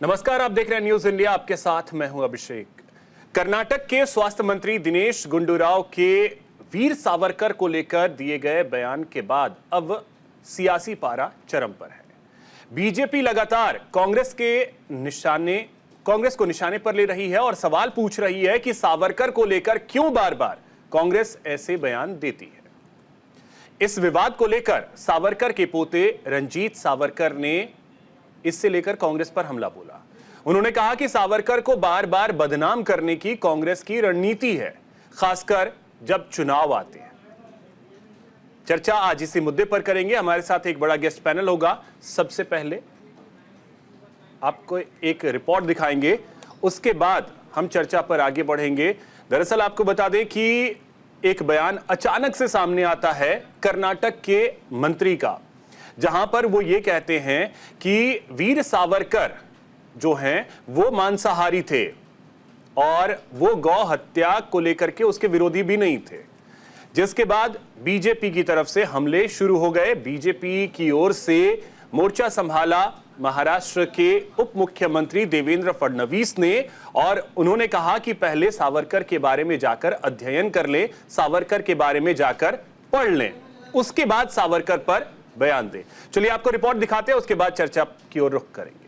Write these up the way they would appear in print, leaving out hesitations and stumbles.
नमस्कार, आप देख रहे हैं न्यूज इंडिया। आपके साथ मैं हूं अभिषेक। कर्नाटक के स्वास्थ्य मंत्री दिनेश गुंडूराव के वीर सावरकर को लेकर दिए गए बयान के बाद अब सियासी पारा चरम पर है। बीजेपी लगातार कांग्रेस को निशाने पर ले रही है और सवाल पूछ रही है कि सावरकर को लेकर क्यों बार बार कांग्रेस ऐसे बयान देती है। इस विवाद को लेकर सावरकर के पोते रंजीत सावरकर ने इससे लेकर कांग्रेस पर हमला बोला। उन्होंने कहा कि सावरकर को बार बार बदनाम करने की कांग्रेस की रणनीति है, खासकर जब चुनाव आते हैं। चर्चा आज इसी मुद्दे पर करेंगे। हमारे साथ एक बड़ा गेस्ट पैनल होगा। सबसे पहले आपको एक रिपोर्ट दिखाएंगे, उसके बाद हम चर्चा पर आगे बढ़ेंगे। दरअसल आपको बता दें कि एक बयान अचानक से सामने आता है कर्नाटक के मंत्री का, जहां पर वो ये कहते हैं कि वीर सावरकर जो हैं वो मांसाहारी थे और वो गौ हत्या को लेकर के उसके विरोधी भी नहीं थे, जिसके बाद बीजेपी की तरफ से हमले शुरू हो गए। बीजेपी की ओर से मोर्चा संभाला महाराष्ट्र के उप मुख्यमंत्री देवेंद्र फडणवीस ने और उन्होंने कहा कि पहले सावरकर के बारे में जाकर अध्ययन कर लें, सावरकर के बारे में जाकर पढ़ लें, उसके बाद सावरकर पर बयान दें। चलिए आपको रिपोर्ट दिखाते हैं, उसके बाद चर्चा की ओर रुख करेंगे।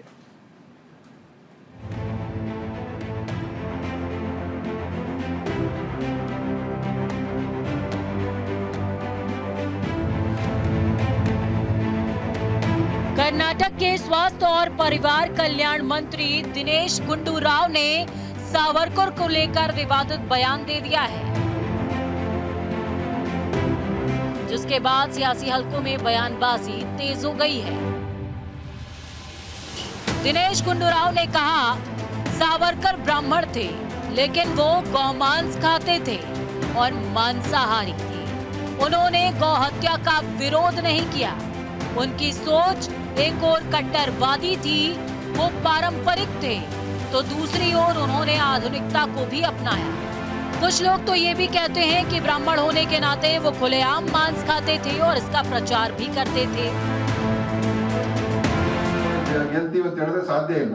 कर्नाटक के स्वास्थ्य और परिवार कल्याण मंत्री दिनेश गुंडूराव ने सावरकर को लेकर विवादित बयान दे दिया है, जिसके बाद सियासी हलकों में बयानबाजी तेज हो गई है। दिनेश गुंडूराव ने कहा, सावरकर ब्राह्मण थे लेकिन वो गौमांस खाते थे और मांसाहारी थे। उन्होंने गौ हत्या का विरोध नहीं किया। उनकी सोच एक ओर कट्टरवादी थी, वो पारंपरिक थे, तो दूसरी ओर उन्होंने आधुनिकता को भी अपनाया। कुछ लोग तो ये भी कहते हैं कि ब्राह्मण होने के नाते वो खुलेआम मांस खाते थे और इसका प्रचार भी करते थे। साध्य ಇಲ್ಲ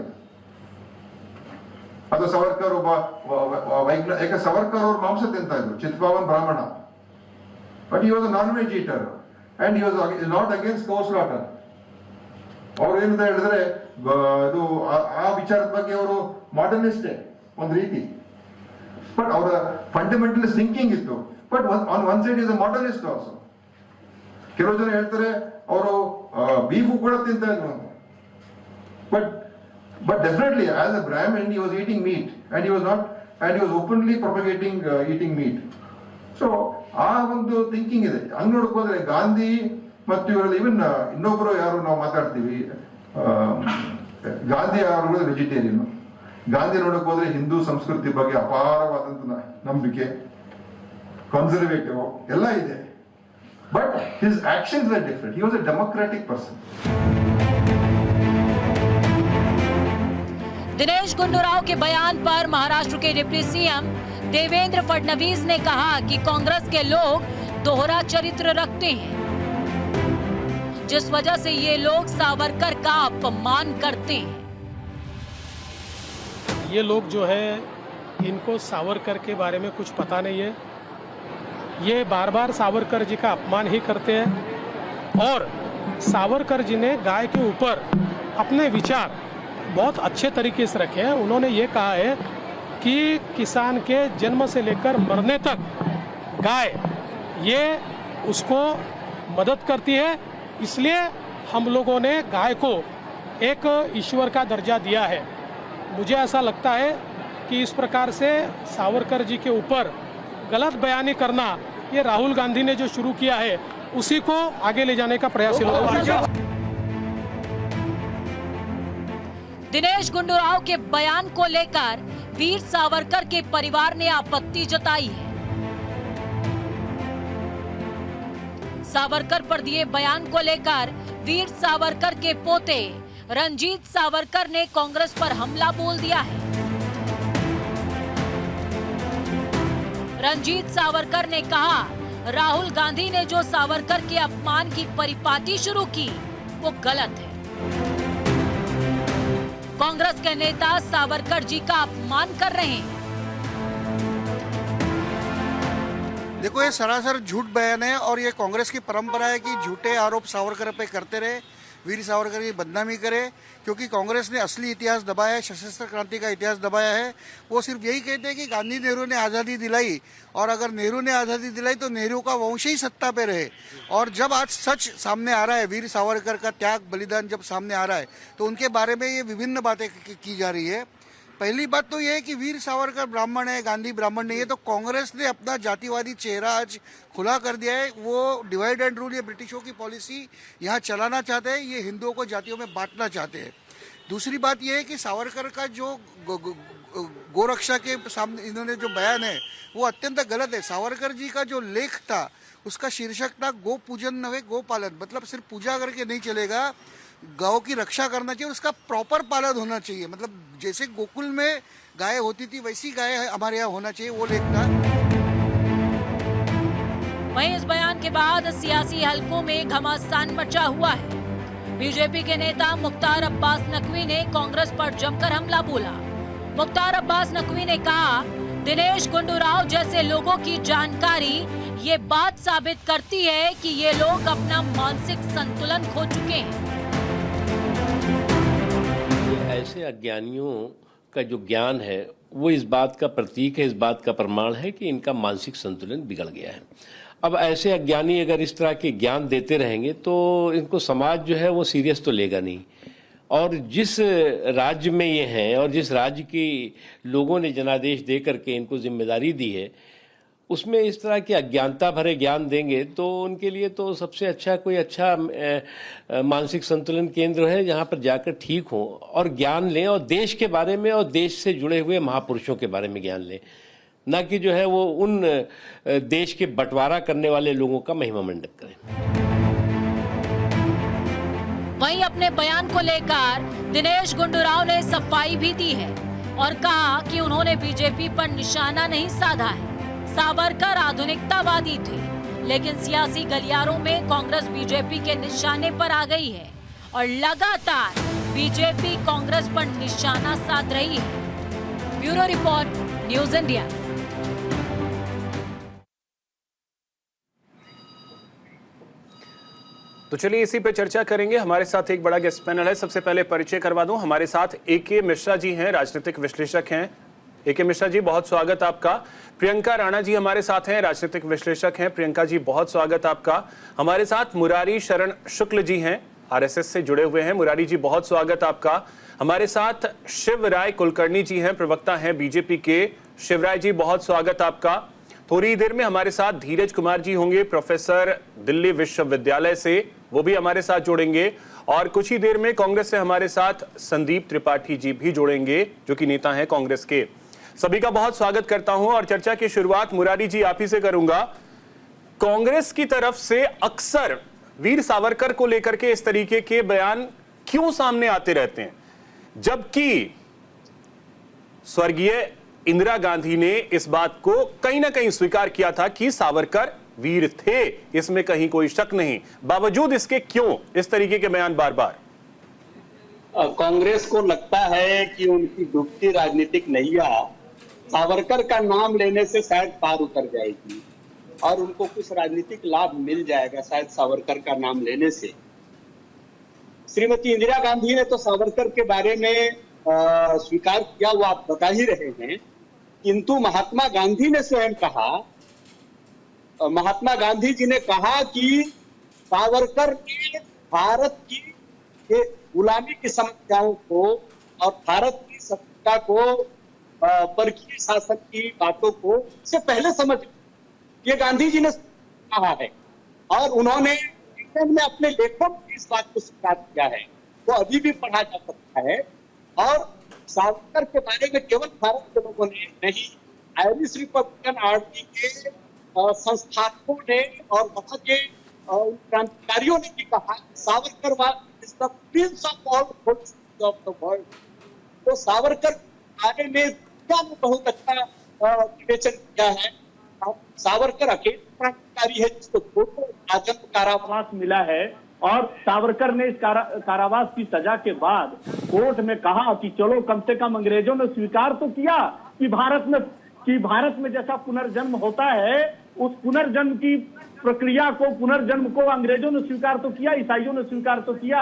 ಅದು सावरकर सावरकर और मांस ತಿಂತಾ ಇದ್ರು. ಚಿತ್ಪಾವನ್ ಬ್ರಾಹ್ಮಣ, but he was a non-veg eater and he was not against cow slaughter. ಅವರು ಏನಂತ ಹೇಳಿದ್ರೆ ಅದು ಆ ವಿಚಾರದ ಬಗ್ಗೆ ಅವರು ಮಾಡರ್ನಿಸ್ಟೇ ಒಂದು ರೀತಿ, ಬಟ್ ಅವರ ಫಂಡಮೆಂಟಲ್ ಥಿಂಕಿಂಗ್ ಇತ್ತು. But on one side is a modernist also. ಕೆಲವು ಜನ ಹೇಳ್ತಾರೆ ಅವರು ಬೀಫು ಕೂಡ ತಿಂತಾ ಇದ್ರು ಅಂತ. But definitely as a Brahman he was eating meat and he was openly propagating eating meat. So ಆ ಒಂದು ಥಿಂಕಿಂಗ್ ಇದೆ. ಹಂಗ್ ನೋಡಕ್ ಹೋದ್ರೆ ಗಾಂಧಿ ಮತ್ತು ಇವರೆಲ್ಲ, ಇವನ್ ಇನ್ನೊಬ್ರು ಯಾರು ನಾವು ಮಾತಾಡ್ತೀವಿ, ಗಾಂಧಿ ಅವರು ವೆಜಿಟೇರಿಯನ್. ಗಾಂಧಿ ನೋಡಕ್ ಹೋದ್ರೆ ಹಿಂದೂ ಸಂಸ್ಕೃತಿ ಬಗ್ಗೆ ಅಪಾರವಾದಂತ ನಂಬಿಕೆ, ಕನ್ಸರ್ವೇಟಿವ್ ಎಲ್ಲ ಇದೆ. But his actions are different. He was a democratic person. Dinesh Gundu Rao के बयान पर महाराष्ट्र के डिप्टी सीएम देवेंद्र फडणवीस ने कहा कि कांग्रेस के लोग दोहरा चरित्र रखते हैं, जिस वजह से ये लोग सावरकर का अपमान करते हैं। ये लोग जो है, इनको सावरकर के बारे में कुछ पता नहीं है। ये बार बार सावरकर जी का अपमान ही करते हैं और सावरकर जी ने गाय के ऊपर अपने विचार बहुत अच्छे तरीके से रखे हैं। उन्होंने ये कहा है कि किसान के जन्म से लेकर मरने तक गाय ये उसको मदद करती है, इसलिए हम लोगों ने गाय को एक ईश्वर का दर्जा दिया है। मुझे ऐसा लगता है कि इस प्रकार से सावरकर जी के ऊपर गलत बयानी करना, ये राहुल गांधी ने जो शुरू किया है उसी को आगे ले जाने का प्रयास होगा। दिनेश गुंडूराव के बयान को लेकर वीर सावरकर के परिवार ने आपत्ति जताई है। सावरकर पर दिए बयान को लेकर वीर सावरकर के पोते रंजीत सावरकर ने कांग्रेस पर हमला बोल दिया है। रंजीत सावरकर ने कहा, राहुल गांधी ने जो सावरकर के अपमान की परिपाटी शुरू की वो गलत है। कांग्रेस के नेता सावरकर जी का अपमान कर रहे हैं। देखो, ये सरासर झूठ बयान है और ये कांग्रेस की परंपरा है कि झूठे आरोप सावरकर पे करते रहे, वीर सावरकर की बदनामी करे, क्योंकि कांग्रेस ने असली इतिहास दबाया है, सशस्त्र क्रांति का इतिहास दबाया है। वो सिर्फ यही कहते हैं कि गांधी नेहरू ने आज़ादी दिलाई, और अगर नेहरू ने आज़ादी दिलाई तो नेहरू का वंश ही सत्ता पे रहे। और जब आज सच सामने आ रहा है, वीर सावरकर का त्याग बलिदान जब सामने आ रहा है, तो उनके बारे में ये विभिन्न बातें की जा रही है। पहली बात तो ये है कि वीर सावरकर ब्राह्मण है, गांधी ब्राह्मण नहीं है, तो कांग्रेस ने अपना जातिवादी चेहरा आज खुला कर दिया है। वो डिवाइड एंड रूल, ये ब्रिटिशों की पॉलिसी यहाँ चलाना चाहते हैं, ये हिंदुओं को जातियों में बांटना चाहते हैं। दूसरी बात ये है कि सावरकर का जो गोरक्षा के सामने इन्होंने जो बयान है वो अत्यंत गलत है। सावरकर जी का जो लेख था उसका शीर्षक था गो पूजन नवे गो पालन, मतलब सिर्फ पूजा करके नहीं चलेगा, गौ की रक्षा करना चाहिए, उसका प्रॉपर पालन होना चाहिए। मतलब जैसे गोकुल में गाय होती थी वैसी गाय हमारे यहाँ होना चाहिए, वो लेख था। वहीं इस बयान के बाद सियासी हलकों में घमासान मचा हुआ है। बीजेपी के नेता मुख्तार अब्बास नकवी ने कांग्रेस पर जमकर हमला बोला। मुख्तार अब्बास नकवी ने कहा, दिनेश गुंडूराव जैसे लोगों की जानकारी ये बात साबित करती है कि ये लोग अपना मानसिक संतुलन खो चुके हैं। ऐसे अज्ञानियों का जो ज्ञान है वो इस बात का प्रतीक है, इस बात का प्रमाण है कि इनका मानसिक संतुलन बिगड़ गया है। अब ऐसे अज्ञानी अगर इस तरह के ज्ञान देते रहेंगे तो इनको समाज जो है वो सीरियस तो लेगा नहीं। और जिस राज्य में ये हैं और जिस राज्य के लोगों ने जनादेश दे करके इनको जिम्मेदारी दी है, उसमें इस तरह के अज्ञानता भरे ज्ञान देंगे तो उनके लिए तो सबसे अच्छा कोई अच्छा मानसिक संतुलन केंद्र है जहाँ पर जाकर ठीक हो और ज्ञान लें, और देश के बारे में और देश से जुड़े हुए महापुरुषों के बारे में ज्ञान लें, न कि जो है वो उन देश के बंटवारा करने वाले लोगों का महिमा मंडप करें। वहीं अपने बयान को लेकर दिनेश गुंडूराव ने सफाई भी दी है और कहा कि उन्होंने बीजेपी पर निशाना नहीं साधा है। सावरकर आधुनिकतावादी थे, लेकिन सियासी गलियारों में कांग्रेस बीजेपी के निशाने पर आ गई है और लगातार बीजेपी कांग्रेस पर निशाना साध रही है। Bureau report, news India. तो चलिए इसी पे चर्चा करेंगे। हमारे साथ एक बड़ा गेस्ट पैनल है। सबसे पहले परिचय करवा दूं, हमारे साथ ए.के. मिश्रा जी हैं, राजनीतिक विश्लेषक हैं। ए.के. मिश्रा जी, बहुत स्वागत आपका। प्रियंका राणा जी हमारे साथ हैं, राजनीतिक विश्लेषक हैं। प्रियंका जी, बहुत स्वागत आपका। हमारे साथ मुरारी शरण शुक्ल जी हैं, आरएसएस से जुड़े हुए हैं। मुरारी जी, बहुत स्वागत आपका। हमारे साथ शिवराय कुलकर्णी जी हैं, प्रवक्ता हैं बीजेपी के। शिवराय जी, बहुत स्वागत आपका। थोड़ी देर में हमारे साथ धीरज कुमार जी होंगे, प्रोफेसर दिल्ली विश्वविद्यालय से, वो भी हमारे साथ जुड़ेंगे। और कुछ ही देर में कांग्रेस से हमारे साथ संदीप त्रिपाठी जी भी जुड़ेंगे, जो कि नेता हैं कांग्रेस के। सभी का बहुत स्वागत करता हूं और चर्चा की शुरुआत मुरारी जी आप ही से करूंगा। कांग्रेस की तरफ से अक्सर वीर सावरकर को लेकर के इस तरीके के बयान क्यों सामने आते रहते हैं, जबकि स्वर्गीय इंदिरा गांधी ने इस बात को कहीं ना कहीं स्वीकार किया था कि सावरकर वीर थे, इसमें कहीं कोई शक नहीं। बावजूद इसके क्यों इस तरीके के बयान बार बार? कांग्रेस को लगता है कि उनकी डूबती राजनीतिक नैया सावरकर का नाम लेने से शायद पार उतर जाएगी और उनको कुछ राजनीतिक लाभ मिल जाएगा शायद सावरकर का नाम लेने से। श्रीमती इंदिरा गांधी ने तो सावरकर के बारे में स्वीकार किया, वो आप बता ही रहे हैं, किंतु महात्मा गांधी ने स्वयं कहा, महात्मा गांधी जी ने कहा कि सावरकर ने भारत की गुलामी की समस्याओं को और भारत की सत्ता को, परकीय शासन की बातों को से पहले समझ, ये गांधी जी ने कहा है और उन्होंने इंग्लैंड में अपने लेखों में इस बात को स्वीकार किया है। वो अभी भी पढ़ा जा सकता है। और सावरकर के बारे में केवल भारत के लोगों ने नहीं, आयरिश रिपब्लिकन आर्मी के संस्थापकों ने और वहां के क्रांतिकारियों ने भी कहा Savarkar is the prince of all force of the world. तो सावरकर के बारे में दुनिया ने बहुत अच्छा विवेचन किया है। सावरकर अकेले क्रांतिकारी है जिसको दोनों आजन्म कारावास मिला है और सावरकर ने इस कारावास की सजा के बाद कोर्ट में कहा कि चलो कम से कम अंग्रेजों ने स्वीकार तो किया कि भारत में जैसा पुनर्जन्म होता है, उस पुनर्जन्म की प्रक्रिया को, पुनर्जन्म को अंग्रेजों ने स्वीकार तो किया, ईसाइयों ने स्वीकार तो किया।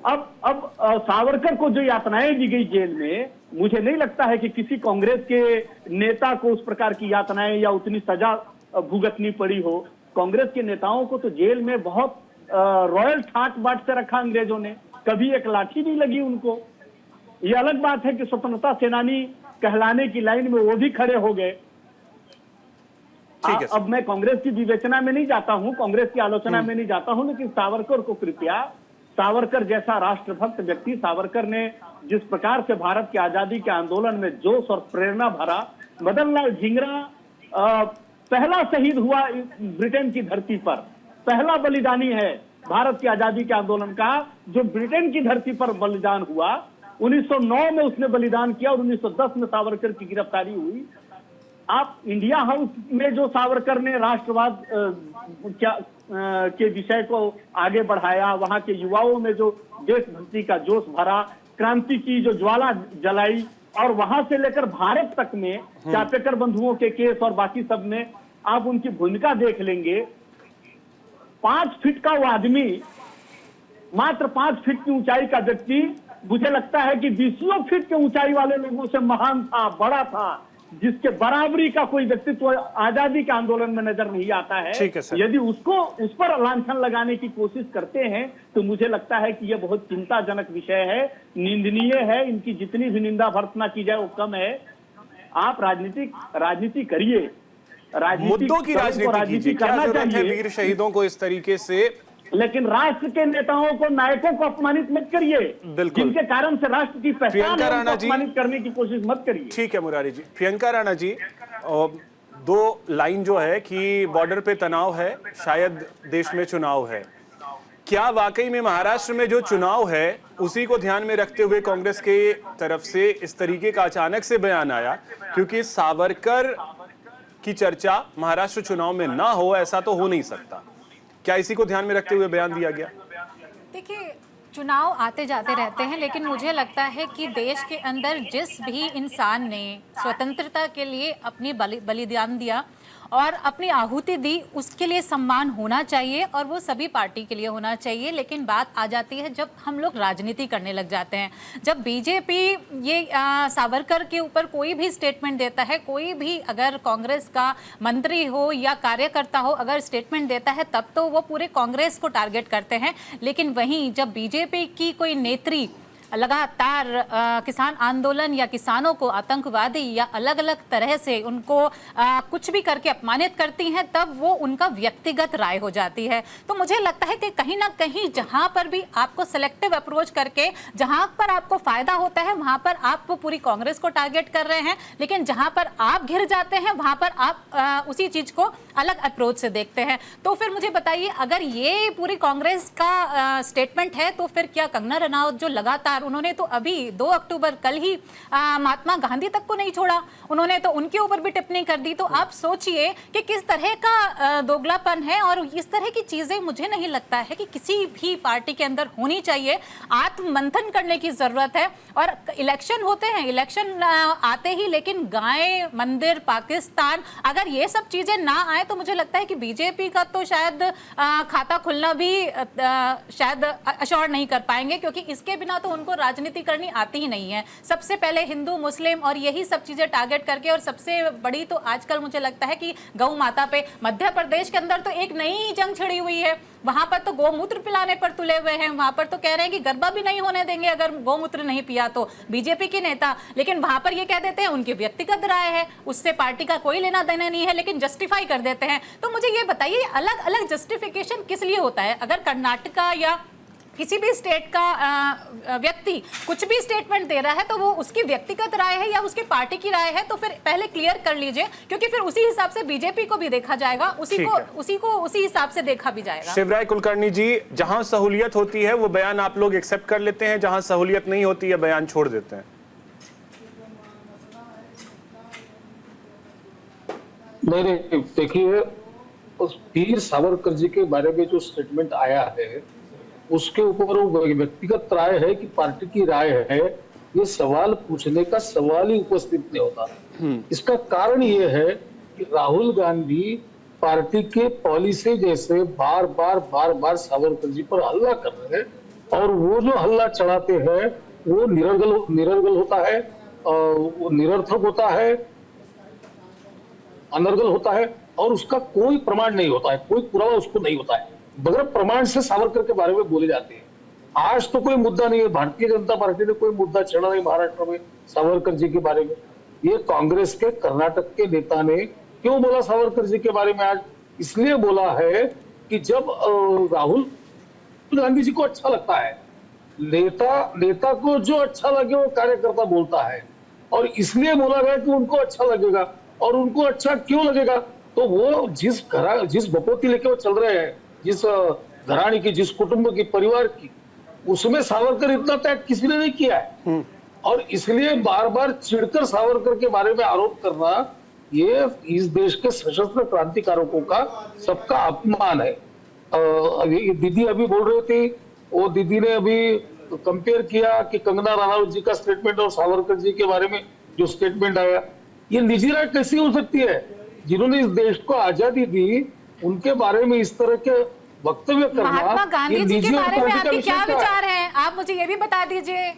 अब सावरकर को जो यातनाएं दी गई जेल में, मुझे नहीं लगता है कि किसी कांग्रेस के नेता को उस प्रकार की यातनाएं या उतनी सजा भुगतनी पड़ी हो। कांग्रेस के नेताओं को तो जेल में बहुत रॉयल ठाट बाट से रखा अंग्रेजों ने, कभी एक लाठी नहीं लगी उनको। ये अलग बात है कि स्वतंत्रता सेनानी कहलाने की लाइन में वो भी खड़े हो गए। अब मैं कांग्रेस की विवेचना में नहीं जाता हूं, कांग्रेस की आलोचना में नहीं जाता हूं, लेकिन सावरकर को कृपया, सावरकर जैसा राष्ट्रभक्त व्यक्ति, सावरकर ने जिस प्रकार से भारत की आजादी के आंदोलन में जोश और प्रेरणा भरा, मदन लाल ढींगरा पहला शहीद हुआ ब्रिटेन की धरती पर, पहला बलिदानी है भारत की आजादी के आंदोलन का, जो ब्रिटेन की धरती पर बलिदान हुआ। 1909 में उसने बलिदान किया और 1910 में सावरकर की गिरफ्तारी हुई। आप इंडिया हाउस में जो सावरकर ने राष्ट्रवाद के विषय को आगे बढ़ाया, वहां के युवाओं में जो देशभक्ति का जोश भरा, क्रांति की जो ज्वाला जलाई, और वहां से लेकर भारत तक में चापेकर बंधुओं के केस और बाकी सब में आप उनकी भूमिका देख लेंगे। 5 फीट का वो आदमी, मात्र 5 फीट की ऊंचाई का व्यक्ति, मुझे लगता है कि 20 फीट के ऊंचाई वाले लोगों से महान था, बड़ा था, जिसके बराबरी का कोई व्यक्तित्व आजादी के आंदोलन में नजर नहीं आता है। यदि उस पर लांछन लगाने की कोशिश करते हैं तो मुझे लगता है कि यह बहुत चिंताजनक विषय है, निंदनीय है। इनकी जितनी भी निंदा भर्त्सना की जाए वो कम है। आप राजनीति करिए, मुद्दों की राजनीति करना चाहिए। वीर शहीदों को इस तरीके से, लेकिन राष्ट्र के नेताओं को, नायकों को अपमानित मत करिए, जिनके कारण से राष्ट्र की पहचान है, उनको अपमानित करने की कोशिश मत करिए। ठीक है मुरारी जी। प्रियंका राणा जी, 2 लाइन जो है कि बॉर्डर पे तनाव है, शायद देश में चुनाव है, क्या वाकई में महाराष्ट्र में जो चुनाव है उसी को ध्यान में रखते हुए कांग्रेस के तरफ से इस तरीके का अचानक से बयान आया? क्योंकि सावरकर की चर्चा महाराष्ट्र चुनाव में ना हो, ऐसा तो हो नहीं सकता। क्या इसी को ध्यान में रखते हुए बयान दिया गया? देखिए, चुनाव आते जाते रहते हैं, लेकिन मुझे लगता है कि देश के अंदर जिस भी इंसान ने स्वतंत्रता के लिए अपनी बलिदान दिया और अपनी आहुति दी, उसके लिए सम्मान होना चाहिए और वो सभी पार्टी के लिए होना चाहिए। लेकिन बात आ जाती है जब हम लोग राजनीति करने लग जाते हैं, जब बीजेपी ये सावरकर के ऊपर कोई भी स्टेटमेंट देता है, कोई भी अगर कांग्रेस का मंत्री हो या कार्यकर्ता हो अगर स्टेटमेंट देता है, तब तो वो पूरे कांग्रेस को टारगेट करते हैं। लेकिन वहीं जब बीजेपी की कोई नेत्री लगातार किसान आंदोलन या किसानों को आतंकवादी या अलग अलग तरह से उनको कुछ भी करके अपमानित करती हैं, तब वो उनका व्यक्तिगत राय हो जाती है। तो मुझे लगता है कि कहीं ना कहीं जहां पर भी आपको सेलेक्टिव अप्रोच करके जहां पर आपको फायदा होता है वहां पर आप पूरी कांग्रेस को टारगेट कर रहे हैं, लेकिन जहां पर आप घिर जाते हैं वहां पर आप उसी चीज को अलग अप्रोच से देखते हैं। तो फिर मुझे बताइए, अगर ये पूरी कांग्रेस का स्टेटमेंट है तो फिर क्या कंगना रनौत जो लगातार, उन्होंने तो अभी 2 अक्टूबर कल ही महात्मा गांधी तक को नहीं छोड़ा, उन्होंने तो उनके ऊपर भी टिप्पणी कर दी। तो आप सोचिए कि किस तरह का दोगलापन है, और इस तरह की चीजें मुझे नहीं लगता है कि किसी भी पार्टी के अंदर होनी चाहिए। आत्ममंथन करने की जरूरत है। और इलेक्शन होते हैं, इलेक्शन आते ही, लेकिन गाय, मंदिर, पाकिस्तान, अगर ये सब चीजें ना आए तो मुझे लगता है कि बीजेपी का तो शायद खाता खुलना भी शायद अश्योर नहीं कर पाएंगे, क्योंकि इसके बिना तो उनको राजनीति करनी आती ही नहीं है। सबसे पहले हिंदू, मुस्लिम और यही सब चीजें टारगेट करके, और सबसे बड़ी तो आजकल मुझे लगता है कि गौ माता पे मध्य प्रदेश के अंदर तो एक नई जंग छिड़ी हुई है। वहां पर तो गौमूत्र पिलाने पर तुले हुए हैं, वहां पर तो कह रहे हैं कि गरबा भी नहीं होने देंगे अगर गौमूत्र नहीं पिया तो, बीजेपी के नेता। लेकिन वहां पर ये कह देते हैं उनकी व्यक्तिगत राय है, उससे पार्टी का कोई लेना देना नहीं है, लेकिन जस्टिफाई कर देते हैं। तो मुझे ये बताइए, अलग अलग जस्टिफिकेशन किस लिए होता है? अगर कर्नाटका या किसी भी स्टेट का व्यक्ति कुछ भी स्टेटमेंट दे रहा है तो वो उसकी व्यक्तिगत राय है या उसकी पार्टी की राय है, तो फिर पहले क्लियर कर लीजिए, क्योंकि फिर उसी हिसाब से बीजेपी को भी देखा जाएगा, उसी हिसाब से देखा भी जाएगा। शिवराय कुलकर्णी जी, जहां सहूलियत होती है वो बयान आप लोग एक्सेप्ट कर लेते हैं, जहां सहूलियत नहीं होती है बयान छोड़ देते हैं? नहीं, देखिए, उस वीर सावरकर जी के बारे में जो स्टेटमेंट आया है उसके ऊपर वो व्यक्तिगत राय है कि पार्टी की राय है, ये सवाल पूछने का सवाल ही उपस्थित नहीं होता। इसका कारण ये है कि राहुल गांधी पार्टी के पॉलिसी जैसे बार बार सावरकर जी पर हल्ला कर रहे हैं और वो जो हल्ला चढ़ाते हैं वो निरर्गल होता है, वो निरर्थक होता है, अनर्गल होता है और उसका कोई प्रमाण नहीं होता है, कोई पुरावा उसको नहीं होता है। बगैर प्रमाण से सावरकर के बारे में बोले जाते हैं। आज तो कोई मुद्दा नहीं है, भारतीय जनता पार्टी ने कोई मुद्दा छेड़ा नहीं महाराष्ट्र में सावरकर जी के बारे में। ये कांग्रेस के कर्नाटक के नेता ने क्यों बोला सावरकर जी के बारे में आज? इसलिए बोला है कि जब राहुल गांधी जी को अच्छा लगता है, नेता को जो अच्छा लगे वो कार्यकर्ता बोलता है और इसलिए बोला गया कि उनको अच्छा लगेगा। और उनको अच्छा क्यों लगेगा? तो वो जिस बपोती लेके वो चल रहे हैं, जिस घराने की, जिस कुटुंब की, परिवार की, उसमें सावरकर इतना त्याग किसी ने नहीं किया है। और इसलिए बार बार चिढ़कर सावरकर के बारे में आरोप करना ये इस देश के सशस्त्र क्रांतिकारियों का सबका अपमान है। दीदी अभी बोल रही थी, वो दीदी ने अभी कंपेयर किया कि कंगना रनावत जी का स्टेटमेंट और सावरकर जी के बारे में जो स्टेटमेंट आया, ये निजी राय कैसी हो सकती है? जिन्होंने इस देश को आजादी दी उनके बारे में इस तरह के वक्तव्य करना, महात्मा गांधी जी के बारे में आपके क्या विचार हैं? आप मुझे ये भी बता दीजिए,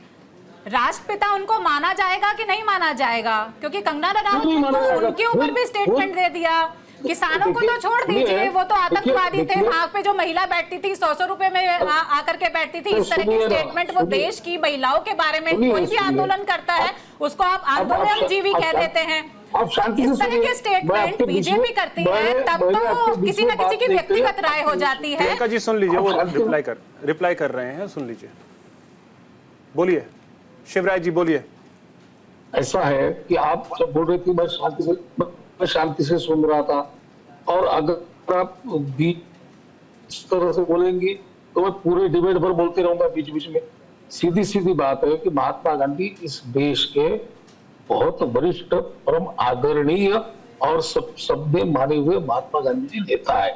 राष्ट्रपिता उनको माना जाएगा कि नहीं माना जाएगा? क्योंकि कंगना रनावत ने तो उनके ऊपर भी स्टेटमेंट दे दिया। किसानों को तो छोड़ दीजिए, वो तो आतंकवादी थे, वहां पे जो महिला बैठती थी 100 रुपए में आकर के बैठती थी, इस तरह की स्टेटमेंट वो देश की महिलाओं के बारे में कोई भी आंदोलन करता है उसको आप आंदोलन जीवी कह देते हैं। इस तरह के स्टेटमेंट बीजेपी करती है तब तो किसी न किसी की व्यक्तिगत राय हो जाती है। प्रियंका जी सुन लीजिए, वो रिप्लाई कर रहे हैं, सुन लीजिए। बोलिए शिवराज जी, बोलिए। ऐसा है कि आप जब बोल रहे थे मैं शांति से सुन रहा था और अगर आप बीच इस तरह से बोलेंगे तो मैं पूरे डिबेट भर बोलते रहूंगा बीच बीच में। सीधी बात है कि महात्मा गांधी इस देश के बहुत वरिष्ठ, परम आदरणीय और सबने माने हुए महात्मा गांधी जी नेता है।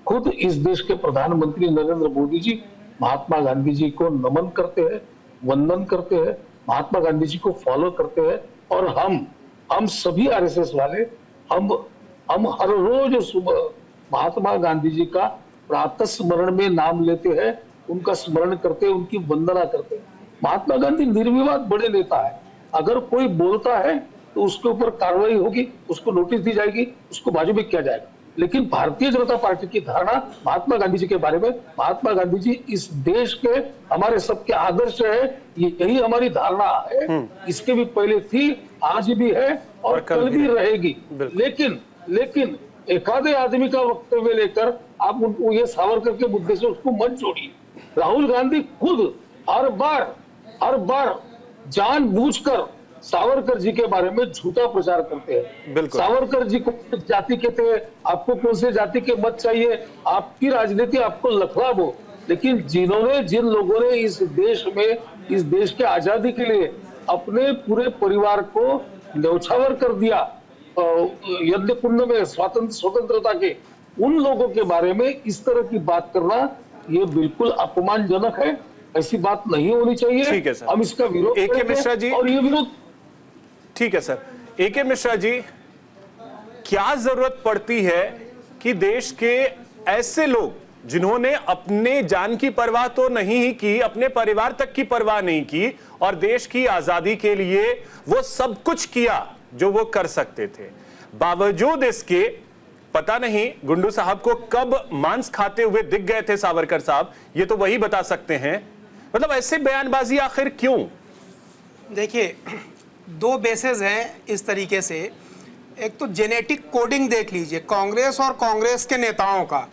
खुद इस देश के प्रधानमंत्री नरेंद्र मोदी जी महात्मा गांधी जी को नमन करते हैं, वंदन करते हैं, महात्मा गांधी जी को फॉलो करते हैं और हम सभी आरएसएस वाले हम हर रोज सुबह महात्मा गांधी जी का प्रातः स्मरण में नाम लेते हैं, उनका स्मरण करते हैं, उनकी वंदना करते हैं। महात्मा गांधी निर्विवाद बड़े नेता है। अगर कोई बोलता है तो उसके ऊपर कार्रवाई होगी, उसको नोटिस दी जाएगी, उसको बाजू में किया जाएगा। लेकिन भारतीय जनता पार्टी की धारणा महात्मा गांधी जी के बारे में, महात्मा गांधी जी इस देश के हमारे सबके आदर्श है, यही हमारी धारणा है। इसके भी पहले थी, आज भी है और कल भी रहेगी। लेकिन एकाधे आदमी का वक्तव्य लेकर आप उनको ये सावरकर के मुद्दे से उसको मत जोड़िए। राहुल गांधी खुद हर बार जानबूझकर सावरकर जी के बारे में झूठा प्रचार करते हैं। सावरकर जी को जाति के थे, आपको कौन से जाति के मत चाहिए, आपकी राजनीति आपको लखलाब हो। लेकिन जिन लोगों ने इस देश में, इस देश के आजादी के लिए अपने पूरे परिवार को न्यौछावर कर दिया यज्ञ कुंड में स्वतंत्रता के, उन लोगों के बारे में इस तरह की बात करना ये बिल्कुल अपमानजनक है। ऐसी बात नहीं होनी चाहिए। ठीक है सर, हम इसका विरोध ए.के. मिश्रा जी, और ये विरोध ठीक है सर। ए.के. मिश्रा जी, क्या जरूरत पड़ती है कि देश के ऐसे लोग जिन्होंने अपने जान की परवाह तो नहीं ही की, अपने परिवार तक की परवाह नहीं की और देश की आजादी के लिए वो सब कुछ किया जो वो कर सकते थे, बावजूद इसके पता नहीं गुंडू साहब को कब मांस खाते हुए दिख गए थे सावरकर साहब, ये तो वही बता सकते हैं। मतलब ऐसे बयानबाजी आखिर क्यों? देखिए, दो बेसेस हैं इस तरीके से। एक तो जेनेटिक कोडिंग देख लीजिए कांग्रेस और कांग्रेस के नेताओं का।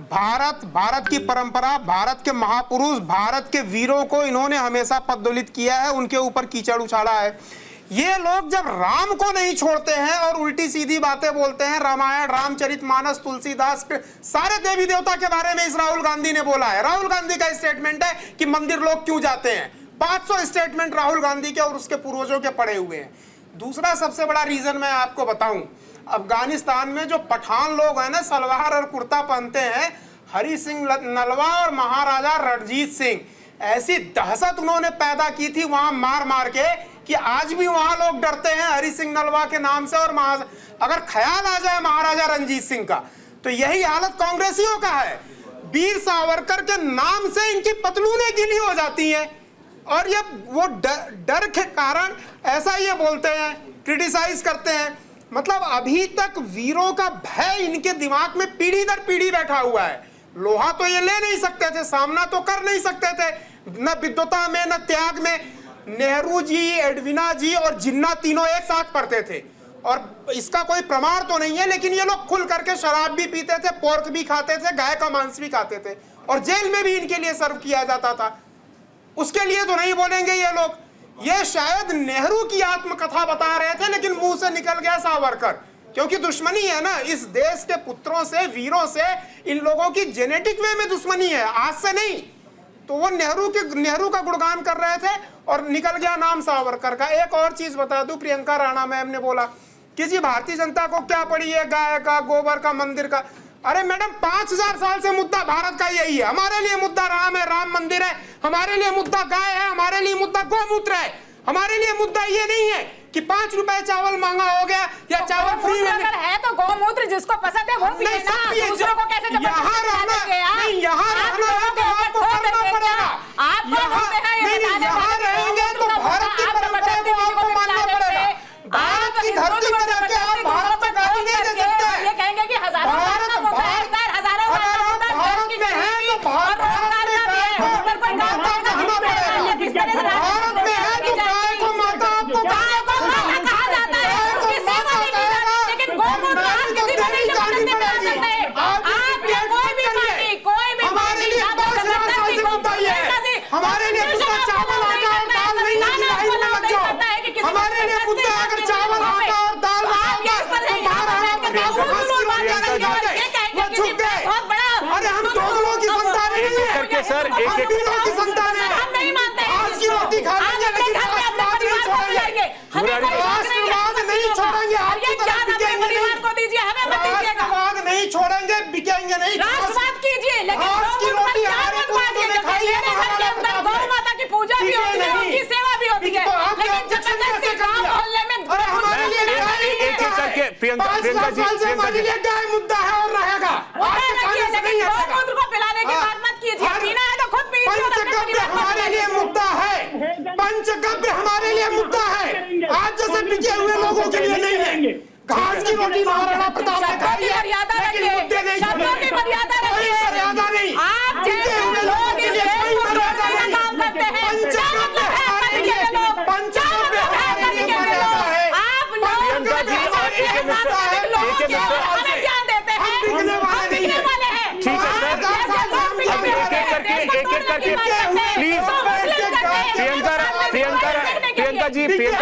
भारत की परंपरा, भारत के महापुरुष, भारत के वीरों को इन्होंने हमेशा पददलित किया है, उनके ऊपर कीचड़ उछाला है। ये लोग जब राम को नहीं छोड़ते हैं और उल्टी सीधी बातें बोलते हैं, रामायण, रामचरितमानस, तुलसीदास के सारे देवी देवता के बारे में इस राहुल गांधी ने बोला है। राहुल गांधी का स्टेटमेंट है कि मंदिर लोग क्यों जाते हैं। 500 स्टेटमेंट राहुल गांधी के और उसके पूर्वजों के पड़े हुए हैं। दूसरा सबसे बड़ा रीजन मैं आपको बताऊं, अफगानिस्तान में जो पठान लोग हैं ना, सलवार और कुर्ता पहनते हैं, हरि सिंह नलवा और महाराजा रणजीत सिंह, ऐसी दहशत उन्होंने पैदा की थी वहां मार मार के कि आज भी वहां लोग डरते हैं हरि सिंह नलवा के नाम से। और अगर ख्याल आ जाए महाराजा रणजीत सिंह का, तो यही हालत कांग्रेसियों का है। वीर सावरकर के नाम से इनकी पतलूनें गीली हो जाती हैं और ये वो डर के कारण ऐसा ये बोलते हैं, क्रिटिसाइज करते हैं। मतलब अभी तक वीरों का भय इनके दिमाग में पीढ़ी दर पीढ़ी बैठा हुआ है। लोहा तो ये ले नहीं सकते थे, सामना तो कर नहीं सकते थे, न विद्वता में न त्याग में। नेहरू जी, एडविना जी और जिन्ना तीनों एक साथ पढ़ते थे, और इसका कोई प्रमाण तो नहीं है, लेकिन ये लोग खुल करके शराब भी पीते थे, पोर्क भी खाते थे, गाय का मांस भी खाते थे, और जेल में भी इनके लिए सर्व किया जाता था। उसके लिए तो नहीं बोलेंगे ये लोग। ये शायद नेहरू की आत्मकथा बता रहे थे, लेकिन मुंह से निकल गया सावरकर, क्योंकि दुश्मनी है ना इस देश के पुत्रों से, वीरों से। इन लोगों की जेनेटिक वे में दुश्मनी है, आज से नहीं। तो वो नेहरू का गुणगान कर रहे थे और निकल गया नाम सावरकर का। एक और चीज बता दूं, प्रियंका राणा मैम ने बोला कि जी भारतीय जनता को क्या पड़ी है गाय का, गोबर का, मंदिर का। अरे मैडम, 5000 साल से मुद्दा भारत का यही है। हमारे लिए मुद्दा राम है, राम मंदिर है, हमारे लिए मुद्दा गाय है, हमारे लिए मुद्दा गौमूत्र है। हमारे लिए मुद्दा ये नहीं है कि 5 रुपए चावल महंगा हो गया या चावल फ्री में। अगर है तो गौमूत्र जिसको पसंद है वो पिए ना, दूसरों को कैसे यहाँ रहना नहीं, यहाँ रहना है तो आपको करना पड़ेगा। यहाँ रहेंगे तो भारत की परंपरा को आपको मानना पड़ेगा। भारत की धरती पर रख के आप भारत को गाली नहीं दे सकते। ये कहेंगे कि हजारों भारत में है तो भारत में है तो गाय को माता आपको कहा जाता है, उसकी सेवा नहीं की जाती, लेकिन गौमूत्र आप किसी को नहीं जबरदस्ती करा सकते। आप या कोई भी पार्टी हमारे लिए 5000 साल से मुद्दा ये है। हमारे लिए मुद्दा चावल, आटा और दाल नहीं है कि लाइन में लग जाओ। हमारे लिए मुद्दा अगर चावल, आटा और दाल अरे हम दोनों की संतान है सर, हम तीनों की संतान है। हम नहीं मानते हैं। आज की रोटी खा लेंगे लेकिन राष्ट्रवाद नहीं छोड़ेंगे। राष्ट्रवाद नहीं छोड़ेंगे। आपकी तरफ बिकेंगे नहीं, राष्ट्रवाद नहीं छोड़ेंगे, बिकेंगे नहीं। राष्ट्रवाद कीजिए, लेकिन आज की रोटी हमारे पुत्रों ने खाई है, गौ माता की पूजा भी होती है, उनकी सेवा भी होती है, लेकिन जबरदस्ती गांव मोहल्ले में हमारे लिए एक एक करके प्रियंका जी, हमारे लिए गाय मुद्दा है और रहेगा। गौमूत्र को पिलाने की बात मत कीजिए, पीना है तो खुद पीजिए। पंचगव्य हमारे लिए मुद्दा है, पंचगव्य हमारे लिए मुद्दा है। आज जैसे बिके हुए लोगों के लिए नहीं है। घास की रोटी महाराणा प्रताप ने खाई है, लेकिन मुद्दे नहीं छोड़ेंगे। कोई मर्यादा नहीं। आप जैसे लोग इस देश को तोड़ने का काम करते हैं। पंचगव्य हमारे लिए पंचगव्य हमारे लिए मर्यादा है। आप लोग प्रियंका जी और एक हमें ज्ञान देते हैं, हम बिकने वाले नहीं बिकने हैं। वाले हैं। ठीक है सर, अब एक एक करके प्लीज प्रियंका जी प्लीज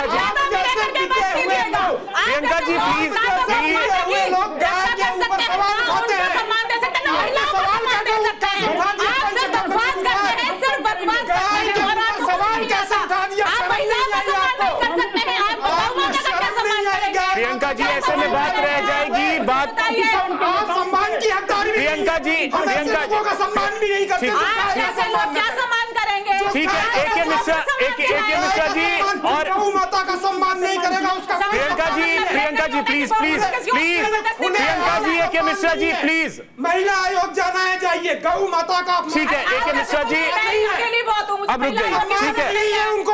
प्रियंका जी, ऐसे में बात रह जाएगी। बात आप सम्मान की हकदारी प्रियंका जी, प्रियंका जी का सम्मान भी नहीं करते। ऐसे लोग क्या सम्मान करेंगे? ठीक है, एक मिश्रा जी और गौ माता का सम्मान नहीं करेगा उसका। प्रियंका जी प्लीज प्रियंका जी, एक मिश्रा जी प्लीज। महिला आयोग जाना है, जाइए। गौ माता का ठीक है, एक मिश्रा जी अब रुक जाइए। ठीक है, नहीं है उनको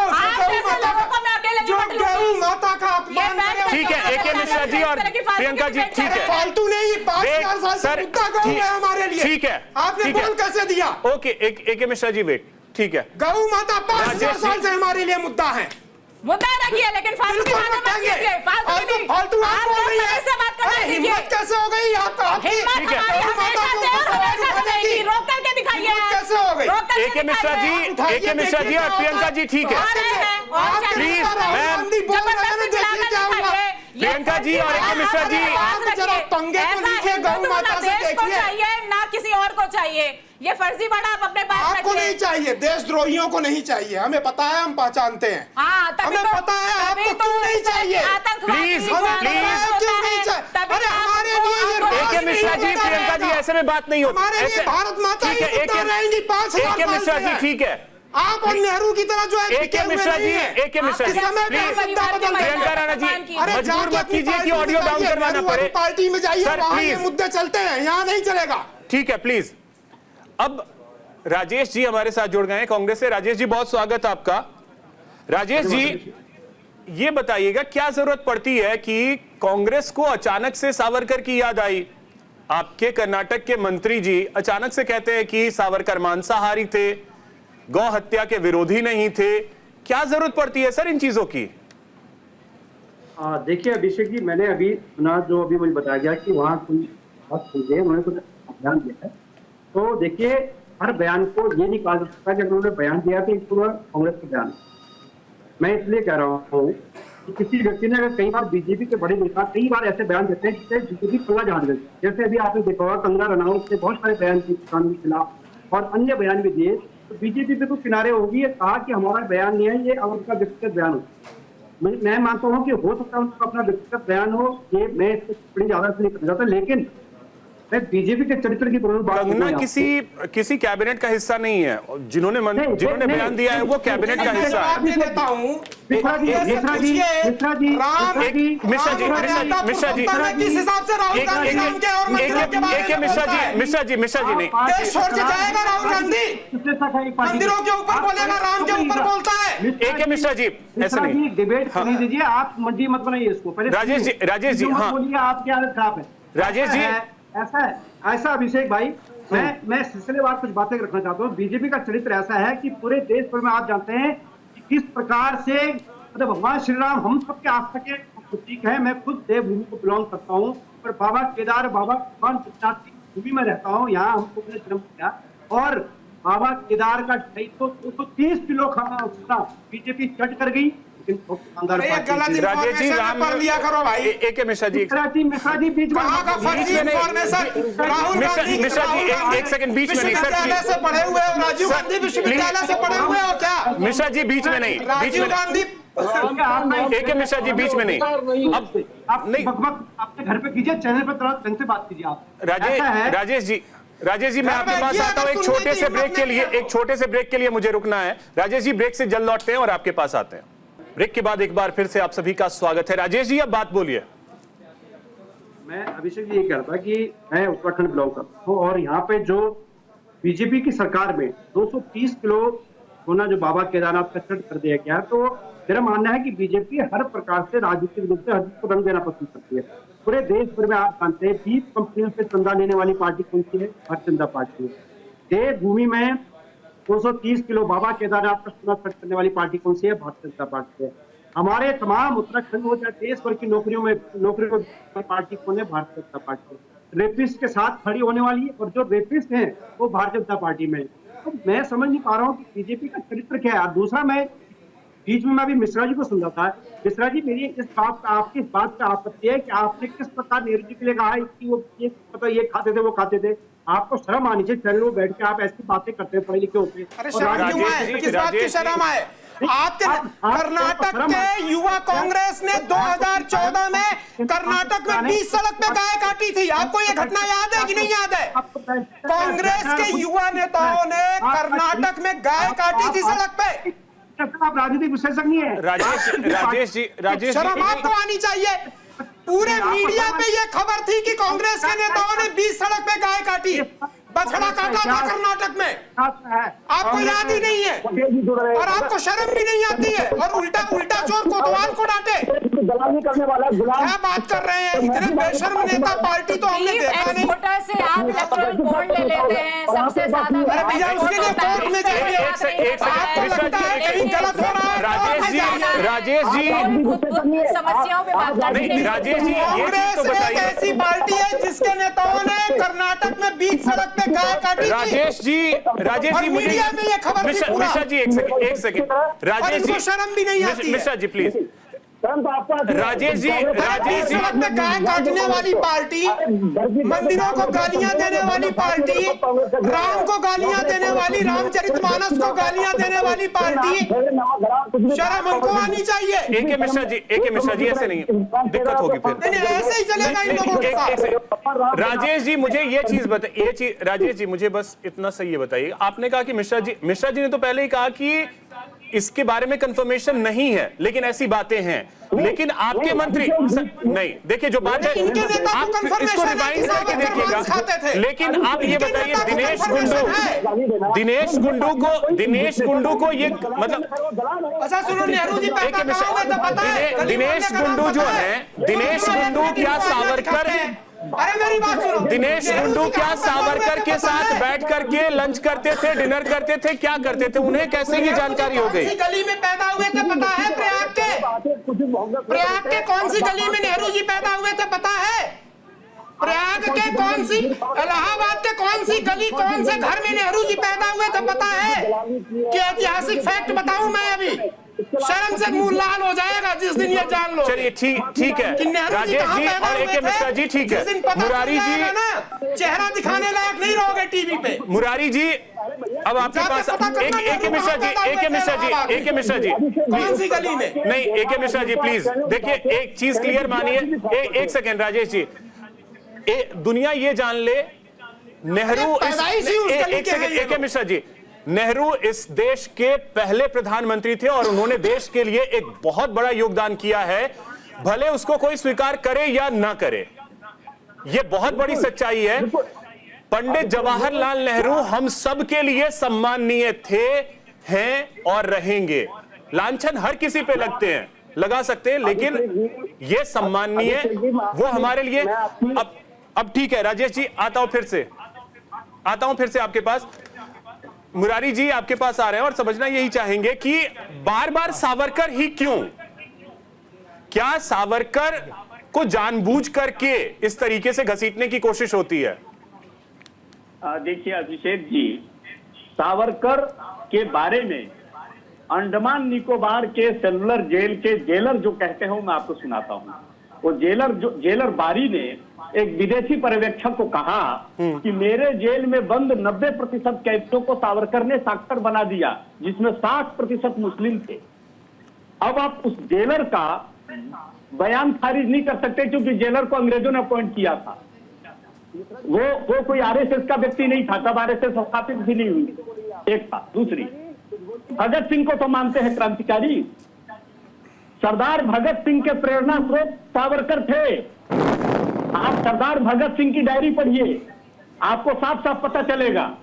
जो गौ माता का अपमान करे। ठीक है, एक मिश्रा जी और प्रियंका जी। ठीक है, फालतू नहीं, 5000 साल से मुद्दा गौ है हमारे लिए। ठीक है, आपने ठीक है। बोल कैसे दिया? ओके, एक मिश्रा जी वेट। ठीक है, गौ माता 5000 साल से हमारे लिए मुद्दा है। मुद्दा रखिए, लेकिन फालतू की बातें मत कीजिए। फालतू आप लोग से बात करना सीखिए। हिम्मत कैसे हो गई आपका? हिम्मत हमारी हमेशा से और हमेशा रहेगी। रोक करके दिखाइए। कैसे हो गई? एक मिश्रा जी और प्रियंका जी। ठीक है, प्लीज मैम। प्रियंका जी और एक मिश्रा जी, आप जरा पंगे को लीजिए, गौ माता से देखिए। चाहिए ना किसी और को चाहिए। ये फर्जी बड़ा आप अपने पास आपको नहीं चाहिए, देशद्रोहियों को नहीं चाहिए। हमें पता है, हम पहचानते हैं। हाँ, हमें पता है आपको क्यों नहीं चाहिए। मिश्रा जी, प्रियंका जी, ऐसे में बात नहीं होती। हमारे लिए ऐसे भारत माता ठीक है, ही मुद्दा रहेंगी 5,000 AK मिश्रा जी, ठीक है। आप और नेहरू की तरह जो है AK मिश्रा जी, AK मिश्रा जी, प्रियंका राणा जी, मजबूर मत कीजिए कि ऑडियो डाउन करवाना पड़े। पार्टी में जाइए, सर, वहां ये प्लीज। मुद्दे चलते हैं, यहाँ नहीं चलेगा। ठीक है, प्लीज। अब राजेश जी हमारे साथ जुड़ गए हैं कांग्रेस से। राजेश जी, बहुत स्वागत है आपका। राजेश जी, ये बताइएगा क्या जरूरत पड़ती है कि कांग्रेस को अचानक से सावरकर की याद आई? आपके कर्नाटक के मंत्री जी अचानक से कहते हैं कि सावरकर मांसाहारी थे, गौ हत्या के विरोधी नहीं थे। क्या जरूरत पड़ती है सर इन चीजों की? देखिए अभिषेक जी, मैंने अभी सुना, जो अभी मुझे बताया गया कि वहाँ कोई बात सुन गए, उन्होंने कुछ बयान दिया है। तो देखिए, हर बयान को ये नहीं कहा जा सकता कि उन्होंने बयान दिया कि पूरा कांग्रेस का बयान। मैं इसलिए कह रहा हूँ कि किसी व्यक्ति ने, अगर कई बार बीजेपी के बड़े नेता कई बार ऐसे बयान देते हैं जिससे बीजेपी पल्ला झाड़ देती है। जैसे अभी आपने देखा होगा, कंगना रनौत ने बहुत सारे बयान किए किसानों के खिलाफ और अन्य बयान भी दिए। तो बीजेपी पे तो किनारे होगी, ये कहा कि हमारा बयान नहीं है, ये उनका व्यक्तिगत बयान हो। मैं मानता हूँ कि हो सकता है उनका अपना व्यक्तिगत बयान हो, ये मैं इससे बड़ी ज्यादा से नहीं कर जाता, लेकिन मैं बीजेपी के चरित्र की बात कंगना किसी कैबिनेट का हिस्सा नहीं है। जिन्होंने बयान दिया है वो कैबिनेट का हिस्सा है। मिश्रा जी, किस हिसाब से राहुल गांधी नाम के और मंदिरों के बारे में मिश्रा जी नहीं, देश छोड़ के जाएगा राहुल गांधी, मंदिरों के ऊपर बोलेगा, राम के ऊपर बोलता है। AK मिश्रा जी, ऐसे नहीं, डिबेट करने दीजिए, आप मंडी मत बनाइए इसको। पहले राजेश जी, हाँ बोलिए, आपकी हालत खराब है। राजेश जी, ऐसा अभिषेक भाई, मैं सिलसिलेवार कुछ बातें रखना चाहता हूँ। बीजेपी का चरित्र ऐसा है कि पूरे देश भर में आप जानते हैं कि किस प्रकार से मतलब भगवान श्री राम हम सबके आस्था के प्रतीक है। मैं खुद देवभूमि को बिलोंग करता हूँ, पर बाबा केदार, बाबा भगवान की भूमि में रहता हूँ, यहाँ हमको अपने जन्म किया। और बाबा केदार का 230 किलो खाना बीजेपी चट कर गई। राजेश जी, पढ़ लिया करो भाई। AK मिश्रा जी, मिश्रा जी बीच में मिश्रा जी, एक सेकंड, बीच में नहीं सर, से पढ़े हुए हो, राजीव गांधी विश्वविद्यालय से पढ़े हुए हो क्या? मिश्रा जी बीच में नहीं, राजीव गांधी, AK मिश्रा जी बीच में नहीं। अब नहीं, अपने घर पे कीजिए, चैनल पे थोड़ा ढंग से बात कीजिए आप। राजेश जी, मैं आपके पास आता हूं एक छोटे से ब्रेक के लिए मुझे रुकना है। राजेश जी, ब्रेक से जल्द लौटते हैं और आपके पास आते हैं। ब्रेक के बाद एक बार फिर से आप सभी का स्वागत है। राजेश जी, अब बात बोलिए। मैं अभिषेक जी ये कह रहा था कि मैं उत्तराखंड बिलोंग करता हूँ और यहाँ पे जो बीजेपी की सरकार में 230 किलो सोना जो बाबा केदारनाथ का चट कर दिया गया, तो मेरा मानना है कि बीजेपी हर प्रकार से राजनीतिक रूप से हर चीज को रंग देना पसंद करती है। पूरे देश भर में आप जानते हैं 20 कंपनियों से चंदा लेने वाली पार्टी कौन सी है? भारतीय जनता पार्टी है। देवभूमि में 230 किलो बाबा केदारनाथ का सोना खर्च करने वाली पार्टी कौन सी है? भारतीय जनता पार्टी है। हमारे तमाम उत्तराखंड में देश भर की नौकरियों पार्टी कौन है? भारतीय जनता पार्टी। रेपिस्ट के साथ खड़ी होने वाली और जो रेपिस्ट हैं वो भारतीय जनता पार्टी में। तो मैं समझ नहीं पा रहा हूँ कि बीजेपी का चरित्र क्या है। दूसरा, मैं बीच में अभी मिश्रा जी को सुन रहा था। मिश्रा जी, मेरी इस बात का, आपकी इस बात का आपत्ति है कि आपने किस प्रकार नेहरू जी के लिए कहा है कि वो ये खाते थे, वो खाते थे। आपको शर्म आनी चाहिए, चैनल में बैठ के आप ऐसी बातें करते हैं, पढ़े लिखे होते। अरे शर्म क्यों आए? किस बात की शर्म आए? आपके कर्नाटक के युवा कांग्रेस ने 2014 में कर्नाटक में 20 सड़क पे गाय काटी थी। आपको ये घटना याद है कि नहीं याद है? कांग्रेस के युवा नेताओं ने कर्नाटक में गाय काटी थी सड़क पे। आप राजनीतिक विशेषज्ञ है। राजेश शर्म आपको आनी चाहिए। पूरे मीडिया पे ये खबर थी कि कांग्रेस के नेताओं ने 20 सड़क पे गाय काटी, बछड़ा काटा था कर्नाटक में। आपको याद ही नहीं है और आपको शर्म भी नहीं आती है और उल्टा चोर कोतवाल को डांटे। क्या बात कर रहे हैं? इतने बेशर्म नेता पार्टी तो हमने देखा नहीं। से आप इलेक्टोरल बॉन्ड ले लेते हैं सबसे ज्यादा। अरे भैया, उसके लिए कोर्ट में जाइए। आपको लगता है कहीं गलत हो रहा है? राजेश जी, समस्याओं पे बात करते हैं। राजेश जी, कांग्रेस एक ऐसी पार्टी है जिसके नेताओं ने कर्नाटक में 20 सड़क पे गाय काटी थी। राजेश जी, मीडिया में ये खबर थी। मिश्रा जी, एक सेकंड। राजेश जी, शर्म भी नहीं आती है। मिश्रा जी प्लीज, राजेश जी, इस वक्त गाय काटने वाली पार्टी, मंदिरों को गालियां देने वाली पार्टी, राम को गालियां देने वाली, रामचरितमानस को गालियां देने वाली पार्टी, शर्म उनको आनी चाहिए। एके मिश्रा जी ऐसे नहीं, दिक्कत होगी फिर। नहीं, ऐसे ही चलेगा इन लोगों के साथ। राजेश जी मुझे ये चीज बताइए, राजेश जी मुझे बस इतना सही ये बताइए, आपने कहा कि मिश्रा जी ने तो पहले ही कहा कि इसके बारे में कंफर्मेशन नहीं है, लेकिन ऐसी बातें हैं, लेकिन आपके मंत्री नहीं, देखिए जो बात है आप इसको रिवाइंड करके देखिएगा, लेकिन आप ये बताइए दिनेश गुंडू को ये मतलब, अच्छा सुनो, नेहरू जी दिनेश गुंडू जो है, दिनेश गुंडू क्या सावरकर, अरे मेरी बात सुनो, दिनेश गुंडू क्या सावरकर के साथ बैठ करके लंच करते थे, डिनर करते थे, क्या करते थे, उन्हें कैसे ये जानकारी हो गई? गली में पैदा हुए थे पता है? प्रयाग के कौन सी गली में नेहरू जी पैदा हुए थे पता है? प्रयाग के कौन सी, इलाहाबाद के कौन सी गली, कौन से घर में नेहरू जी पैदा हुए थे पता है? कि ऐतिहासिक फैक्ट बताऊं मैं अभी? शर्म से मुंह लाल हो जाएगा जिस दिन ये जान लो। चलिए ठीक है राजेश जी और एके मिश्रा जी, ठीक है मुरारी जी, चेहरा दिखाने लायक नहीं रहोगे टीवी पे। मुरारी जी अब आपके पास एके मिश्रा जी कौन सी गली में? नहीं एके मिश्रा जी प्लीज देखिए, एक चीज क्लियर मानिए, एक सेकेंड राजेश जी, दुनिया ये जान ले नेहरू, एक सेकेंड एके मिश्रा जी, नेहरू इस देश के पहले प्रधानमंत्री थे और उन्होंने देश के लिए एक बहुत बड़ा योगदान किया है, भले उसको कोई स्वीकार करे या ना करे, यह बहुत बड़ी सच्चाई है। पंडित जवाहरलाल नेहरू हम सब के लिए सम्माननीय थे, हैं और रहेंगे। लांछन हर किसी पे लगते हैं, लगा सकते हैं, लेकिन यह सम्माननीय वो हमारे लिए। अब ठीक है राजेश जी, आता हूं फिर से आपके पास। मुरारी जी आपके पास आ रहे हैं और समझना यही चाहेंगे कि बार बार सावरकर ही क्यों? क्या सावरकर को जानबूझ करके इस तरीके से घसीटने की कोशिश होती है? देखिए अभिषेक जी, सावरकर के बारे में अंडमान निकोबार के सेलुलर जेल के जेलर जो कहते हैं मैं आपको सुनाता हूं। वो जेलर बारी ने एक विदेशी पर्यवेक्षक को कहा कि मेरे जेल में बंद 90% कैदियों को सावरकर ने साक्षर बना दिया, जिसमें 60% मुस्लिम थे। अब आप उस जेलर का बयान खारिज नहीं कर सकते क्योंकि जेलर को अंग्रेजों ने अपॉइंट किया था। वो कोई आरएसएस का व्यक्ति नहीं था, तब आरएसएस स्थापित भी नहीं हुई, एक था। दूसरी, भगत सिंह को तो मानते हैं क्रांतिकारी, सरदार भगत सिंह के प्रेरणा स्रोत सावरकर थे। आप सरदार भगत सिंह की डायरी पढ़िए, आपको साफ साफ पता चलेगा।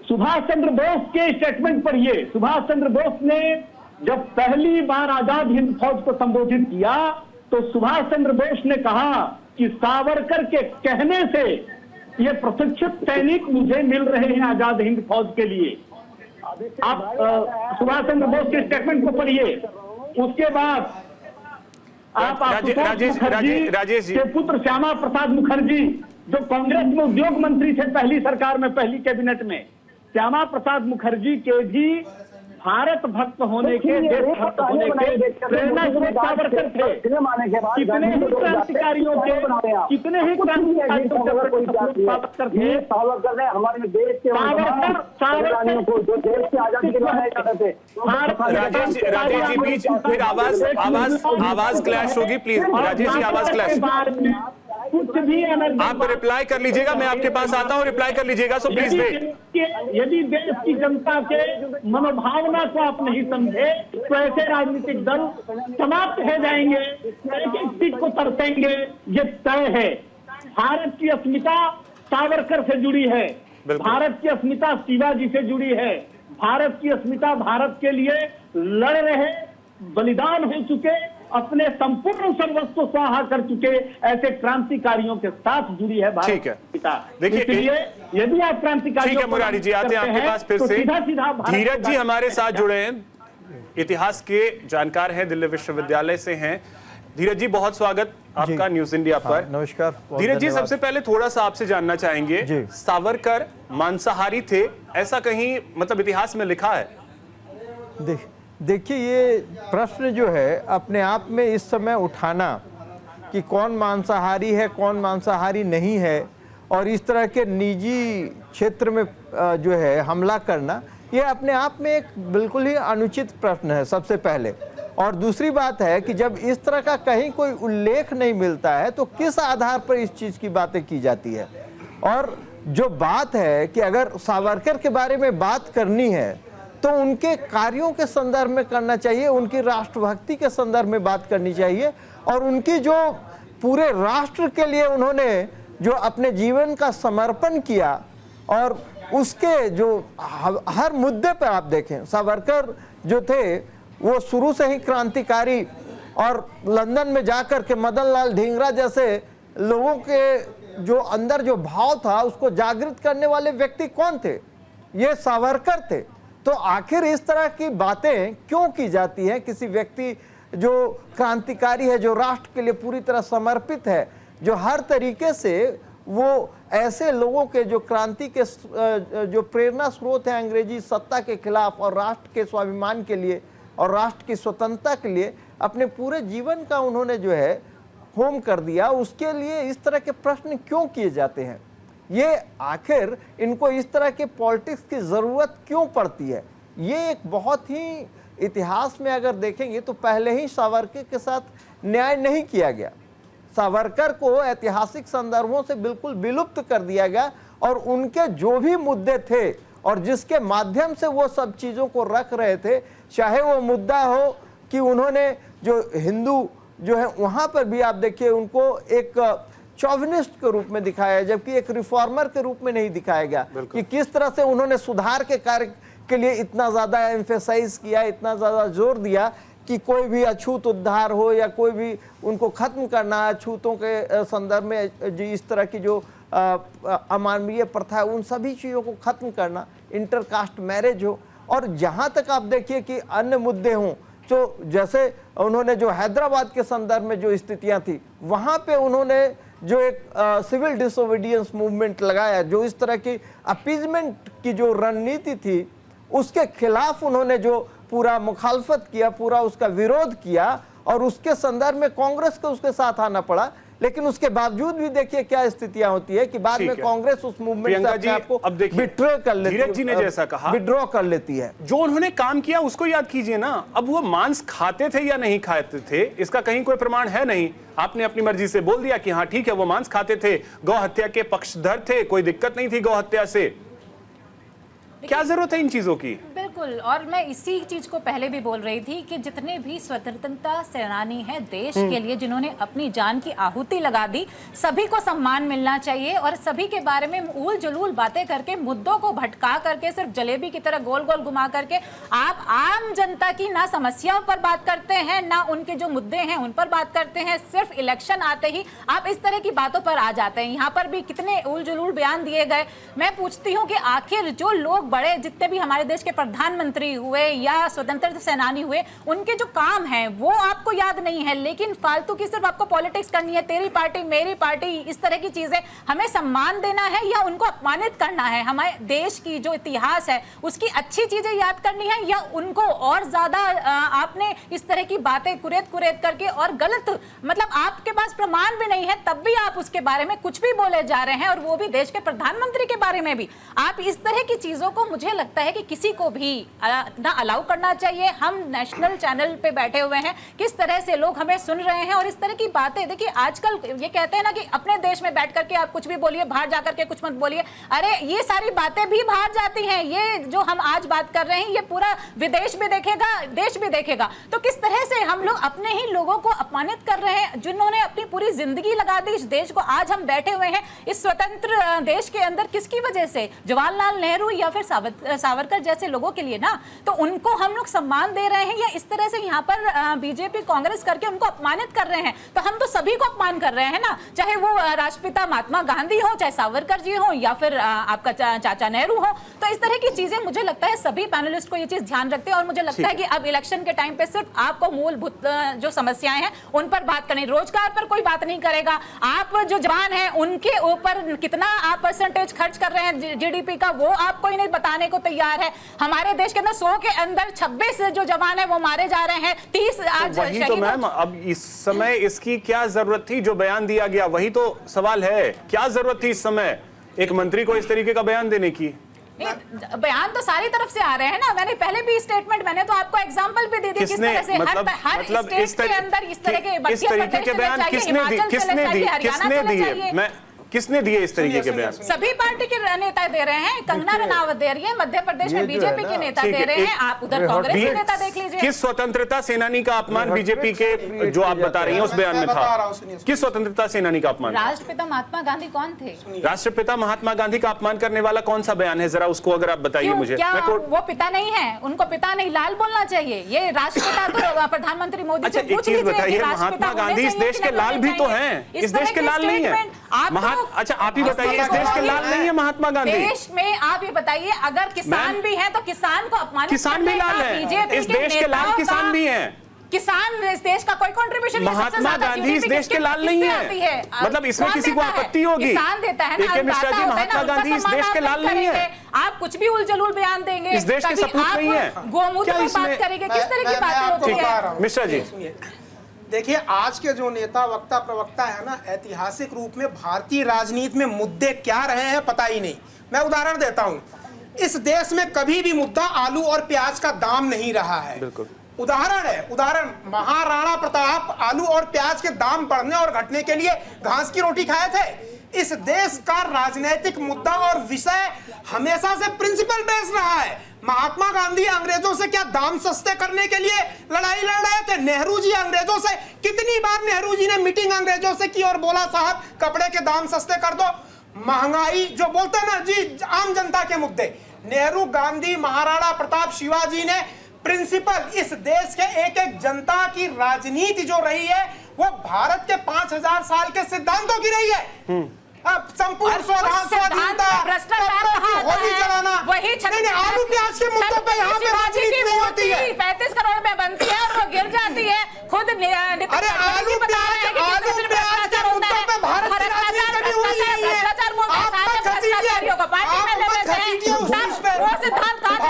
सुभाष चंद्र बोस के स्टेटमेंट पढ़िए। सुभाष चंद्र बोस ने जब पहली बार आजाद हिंद फौज को संबोधित किया तो सुभाष चंद्र बोस ने कहा कि सावरकर के कहने से ये प्रशिक्षित सैनिक मुझे मिल रहे हैं आजाद हिंद फौज के लिए। आप सुभाष चंद्र बोस के स्टेटमेंट को पढ़िए। उसके बाद आप राजेश जी के पुत्र श्यामा प्रसाद मुखर्जी जो कांग्रेस में उद्योग मंत्री थे पहली सरकार में, पहली कैबिनेट में, श्यामा प्रसाद मुखर्जी के भी भारत भक्त होने के, देशभक्त होने के प्रेरणा स्रोत सावरकर थे। कितने ही क्रांतिकारियों के सावरकर थे। सावरकर ने हमारे देश के राजेश जी बीच फिर आवाज क्लैश होगी, प्लीज राजेश जी आवाज क्लैश। कुछ भी आप रिप्लाई कर लीजिएगा, मैं आपके पास आता हूं, रिप्लाई कर लीजिएगा, सो प्लीज वेट। यदि देश की जनता के मनोभावना को आप नहीं समझे तो ऐसे राजनीतिक दल समाप्त हो जाएंगे, एक सीट को तरसेंगे, ये तय है। भारत की अस्मिता सावरकर से जुड़ी है, भारत की अस्मिता शिवाजी से जुड़ी है, भारत की अस्मिता भारत के लिए लड़ रहे, बलिदान हो चुके, अपने संपूर्ण सर्वस्व स्वाहा कर चुके ऐसे क्रांतिकारियों के साथ जुड़ी है भारत। ठीक है, देखिए यदि आप क्रांतिकारी, ठीक है मुरारी जी, आते हैं आपके पास फिर से। धीरज जी हमारे साथ जुड़े हैं, इतिहास के जानकार हैं, दिल्ली विश्वविद्यालय से हैं। धीरज जी बहुत स्वागत आपका न्यूज इंडिया पर। नमस्कार धीरज जी, सबसे पहले थोड़ा सा आपसे जानना चाहेंगे, सावरकर मांसाहारी थे, ऐसा कहीं मतलब इतिहास में लिखा है? देखिए, ये प्रश्न जो है अपने आप में इस समय उठाना कि कौन मांसाहारी है, कौन मांसाहारी नहीं है, और इस तरह के निजी क्षेत्र में जो है हमला करना, ये अपने आप में एक बिल्कुल ही अनुचित प्रश्न है सबसे पहले। और दूसरी बात है कि जब इस तरह का कहीं कोई उल्लेख नहीं मिलता है तो किस आधार पर इस चीज़ की बातें की जाती है। और जो बात है कि अगर सावरकर के बारे में बात करनी है तो उनके कार्यों के संदर्भ में करना चाहिए, उनकी राष्ट्रभक्ति के संदर्भ में बात करनी चाहिए, और उनकी जो पूरे राष्ट्र के लिए उन्होंने जो अपने जीवन का समर्पण किया, और उसके जो हर मुद्दे पर आप देखें, सावरकर जो थे वो शुरू से ही क्रांतिकारी, और लंदन में जाकर के मदन लाल ढींगरा जैसे लोगों के जो अंदर जो भाव था उसको जागृत करने वाले व्यक्ति कौन थे? ये सावरकर थे। तो आखिर इस तरह की बातें क्यों की जाती हैं? किसी व्यक्ति जो क्रांतिकारी है, जो राष्ट्र के लिए पूरी तरह समर्पित है, जो हर तरीके से वो ऐसे लोगों के जो क्रांति के जो प्रेरणा स्रोत है अंग्रेजी सत्ता के खिलाफ और राष्ट्र के स्वाभिमान के लिए और राष्ट्र की स्वतंत्रता के लिए अपने पूरे जीवन का उन्होंने जो है होम कर दिया, उसके लिए इस तरह के प्रश्न क्यों किए जाते हैं? ये आखिर इनको इस तरह के पॉलिटिक्स की ज़रूरत क्यों पड़ती है? ये एक बहुत ही इतिहास में अगर देखेंगे तो पहले ही सावरकर के साथ न्याय नहीं किया गया। सावरकर को ऐतिहासिक संदर्भों से बिल्कुल विलुप्त कर दिया गया, और उनके जो भी मुद्दे थे और जिसके माध्यम से वो सब चीज़ों को रख रहे थे, चाहे वो मुद्दा हो कि उन्होंने जो हिंदू जो है वहाँ पर भी आप देखिए उनको एक चौविनिस्ट के रूप में दिखाया है, जबकि एक रिफॉर्मर के रूप में नहीं दिखाया गया कि किस तरह से उन्होंने सुधार के कार्य के लिए इतना ज़्यादा एम्फेसाइज किया, इतना ज़्यादा जोर दिया कि कोई भी अछूत उद्धार हो या कोई भी उनको खत्म करना, अछूतों के संदर्भ में जो इस तरह की जो अमानवीय प्रथा है उन सभी चीज़ों को खत्म करना, इंटरकास्ट मैरिज हो, और जहाँ तक आप देखिए कि अन्य मुद्दे हों, तो जैसे उन्होंने जो हैदराबाद के संदर्भ में जो स्थितियाँ थी वहाँ पे उन्होंने जो एक सिविल डिसोबीडियंस मूवमेंट लगाया, जो इस तरह की अपीजमेंट की जो रणनीति थी उसके खिलाफ उन्होंने जो पूरा मुखालफत किया, पूरा उसका विरोध किया, और उसके संदर्भ में कांग्रेस को उसके साथ आना पड़ा। लेकिन उसके बावजूद भी देखिए क्या स्थितियां होती है कि बाद में कांग्रेस उस मूवमेंट से अपने आप को विड्रॉ कर लेती है, धीरज जी ने जैसा कहा विड्रॉ कर लेती है। जो उन्होंने काम किया उसको याद कीजिए ना। अब वो मांस खाते थे या नहीं खाते थे इसका कहीं कोई प्रमाण है नहीं। आपने अपनी मर्जी से बोल दिया कि हाँ ठीक है वो मांस खाते थे, गौ हत्या के पक्षधर थे, कोई दिक्कत नहीं थी गौ हत्या से। क्या जरूरत है इन चीजों की? बिल्कुल, और मैं इसी चीज को पहले भी बोल रही थी कि जितने भी स्वतंत्रता सेनानी हैं देश के लिए, जिन्होंने अपनी जान की आहुति लगा दी, सभी को सम्मान मिलना चाहिए, और सभी के बारे में उल जलूल बातें करके, मुद्दों को भटका करके, सिर्फ जलेबी की तरह गोल गोल घुमा करके आप आम जनता की ना समस्याओं पर बात करते हैं, ना उनके जो मुद्दे हैं उन पर बात करते हैं। सिर्फ इलेक्शन आते ही आप इस तरह की बातों पर आ जाते हैं। यहाँ पर भी कितने उल जलूल बयान दिए गए। मैं पूछती हूँ कि आखिर जो लोग बड़े जितने भी हमारे देश के प्रधानमंत्री हुए या स्वतंत्रता सेनानी हुए, उनके जो काम हैं वो आपको याद नहीं है, लेकिन फालतू की सिर्फ आपको पॉलिटिक्स करनी है, तेरी पार्टी मेरी पार्टी, इस तरह की चीजें। हमें सम्मान देना है या उनको अपमानित करना है? हमारे देश की जो इतिहास है उसकी अच्छी चीजें याद करनी है, या उनको और ज्यादा आपने इस तरह की बातें कुरेद कुरेद करके और गलत, मतलब आपके पास प्रमाण भी नहीं है तब भी आप उसके बारे में कुछ भी बोले जा रहे हैं, और वो भी देश के प्रधानमंत्री के बारे में भी। आप इस तरह की चीजों को मुझे लगता है कि किसी को भी ना अलाउ करना चाहिए। हम नेशनल चैनल पे बैठे हुए हैं, किस तरह से लोग हमें सुन रहे हैं, और इस तरह की बातें देखिए आजकल ये कहते हैं ना कि अपने देश में बैठ करके आप कुछ भी बोलिए, बाहर जाकर के कुछ मत बोलिए। अरे ये सारी बातें भी बाहर जाती हैं। ये जो हम आज बात कर रहे हैं ये पूरा विदेश भी देखेगा, देश भी देखेगा। तो किस तरह से हम लोग अपने ही लोगों को अपमानित कर रहे हैं, जिन्होंने अपनी पूरी जिंदगी लगा दी इस देश को। आज हम बैठे हुए हैं इस स्वतंत्र देश के अंदर किसकी वजह से? जवाहरलाल नेहरू या फिर सावरकर जैसे लोगों के लिए ना। तो उनको हम लोग सम्मान दे रहे हैं, या इस तरह से यहाँ पर बीजेपी कांग्रेस करके उनको अपमानित कर रहे हैं? तो हम तो सभी को अपमान कर रहे हैं ना, चाहे वो राष्ट्रपिता महात्मा गांधी हो, चाहे सावरकर जी हो, या फिर आपका चाचा नेहरू हो। तो इस तरह की चीजें मुझे लगता है सभी पैनलिस्ट को ये चीज ध्यान रखते हैं, और मुझे लगता है कि अब इलेक्शन के टाइम पे सिर्फ आपको मूलभूत जो समस्याएं हैं उन पर बात करनी, रोजगार पर कोई बात नहीं करेगा। आप जो जवान हैं उनके ऊपर कितना आप परसेंटेज खर्च कर रहे हैं जीडीपी का, वो आपको ही नहीं बताने को तैयार है। हमारे हमारे देश के अंदर 100 के अंदर 26 जो जवान है वो मारे जा रहे हैं, 30 आज वही तो शहीद मैम, अब इस समय इसकी क्या जरूरत थी? जो बयान दिया गया वही तो सवाल है, क्या जरूरत थी इस समय एक मंत्री को इस तरीके का बयान देने की? बयान तो सारी तरफ से आ रहे हैं ना। मैंने पहले भी स्टेटमेंट, मैंने तो आपको एग्जांपल भी दे दी किस तरह से हर स्टेट के अंदर इस तरह के बयान किसने दिए इस तरीके के बयान? सभी पार्टी के नेता दे रहे हैं। कंगना रनावत दे रही है, मध्य प्रदेश में बीजेपी के नेता दे रहे हैं, आप उधर कांग्रेस के नेता देख लीजिए। किस स्वतंत्रता सेनानी का अपमान बीजेपी के जो आप बता रही हैं उस बयान में था? किस स्वतंत्रता सेनानी का अपमान? राष्ट्रपिता महात्मा गांधी कौन थे? राष्ट्रपिता महात्मा गांधी का अपमान करने वाला कौन सा बयान है? जरा उसको अगर आप बताइए मुझे। वो पिता नहीं है, उनको पिता नहीं लाल बोलना चाहिए। ये राष्ट्रपिता तो प्रधानमंत्री मोदी से पूछ लीजिए। बताइए, महात्मा गांधी इस देश के लाल भी तो हैं, इस देश के लाल नहीं है। अच्छा आप ही बताइए, इस देश के लाल नहीं है महात्मा गांधी? देश में आप ये बताइए, अगर किसान भी हैं तो किसान को अपमानित, किसान भी लाल है, इस देश के लाल किसान भी हैं। किसान इस देश का कोई कंट्रीब्यूशन नहीं। महात्मा गांधी इस देश के लाल नहीं है, मतलब इसमें किसी को आपत्ति होगी? किसान देता है ना, मिश्रा जी, महात्मा गांधी इस देश के लाल नहीं है। आप कुछ भी उलझुल बयान देंगे, इस देश के सपूत नहीं है। गोमूत्र की बात करेंगे, किस तरह की बातें होती है? मिश्रा जी देखिए, आज के जो नेता वक्ता प्रवक्ता है ना, ऐतिहासिक रूप में भारतीय राजनीति में मुद्दे क्या रहे हैं पता ही नहीं। मैं उदाहरण देता हूं, इस देश में कभी भी मुद्दा आलू और प्याज का दाम नहीं रहा है। बिल्कुल उदाहरण महाराणा प्रताप आलू और प्याज के दाम बढ़ने और घटने के लिए घास की रोटी खाए थे। इस देश का राजनीतिक मुद्दा और विषय हमेशा से प्रिंसिपल बेस रहा है। महात्मा गांधी अंग्रेजों से क्या दाम सस्ते करने के लिए लड़ाई लड़ रहे थे? नेहरू जी अंग्रेजों से कितनी बार नेहरू जी ने मीटिंग अंग्रेजों से की और बोला साहब कपड़े के दाम सस्ते कर दो। महंगाई जो बोलते हैं ना जी, आम जनता के मुद्दे, नेहरू गांधी महाराणा प्रताप शिवाजी ने प्रिंसिपल, इस देश के एक एक जनता की राजनीति जो रही है वो भारत के 5000 साल के सिद्धांतों की रही है। संपूर्ण स्वाधीनता, होली जलाना, वही आलू प्याज के मुद्दों पे यहाँ पे राजनीति नहीं होती है। 35 करोड़ में बनती है और वो गिर जाती है। खुद अरे आलू प्याज के मुद्दों पे भारत की राजनीति कभी हुई नहीं है। भारत की राजनीति हमेशा सिद्धांतों पे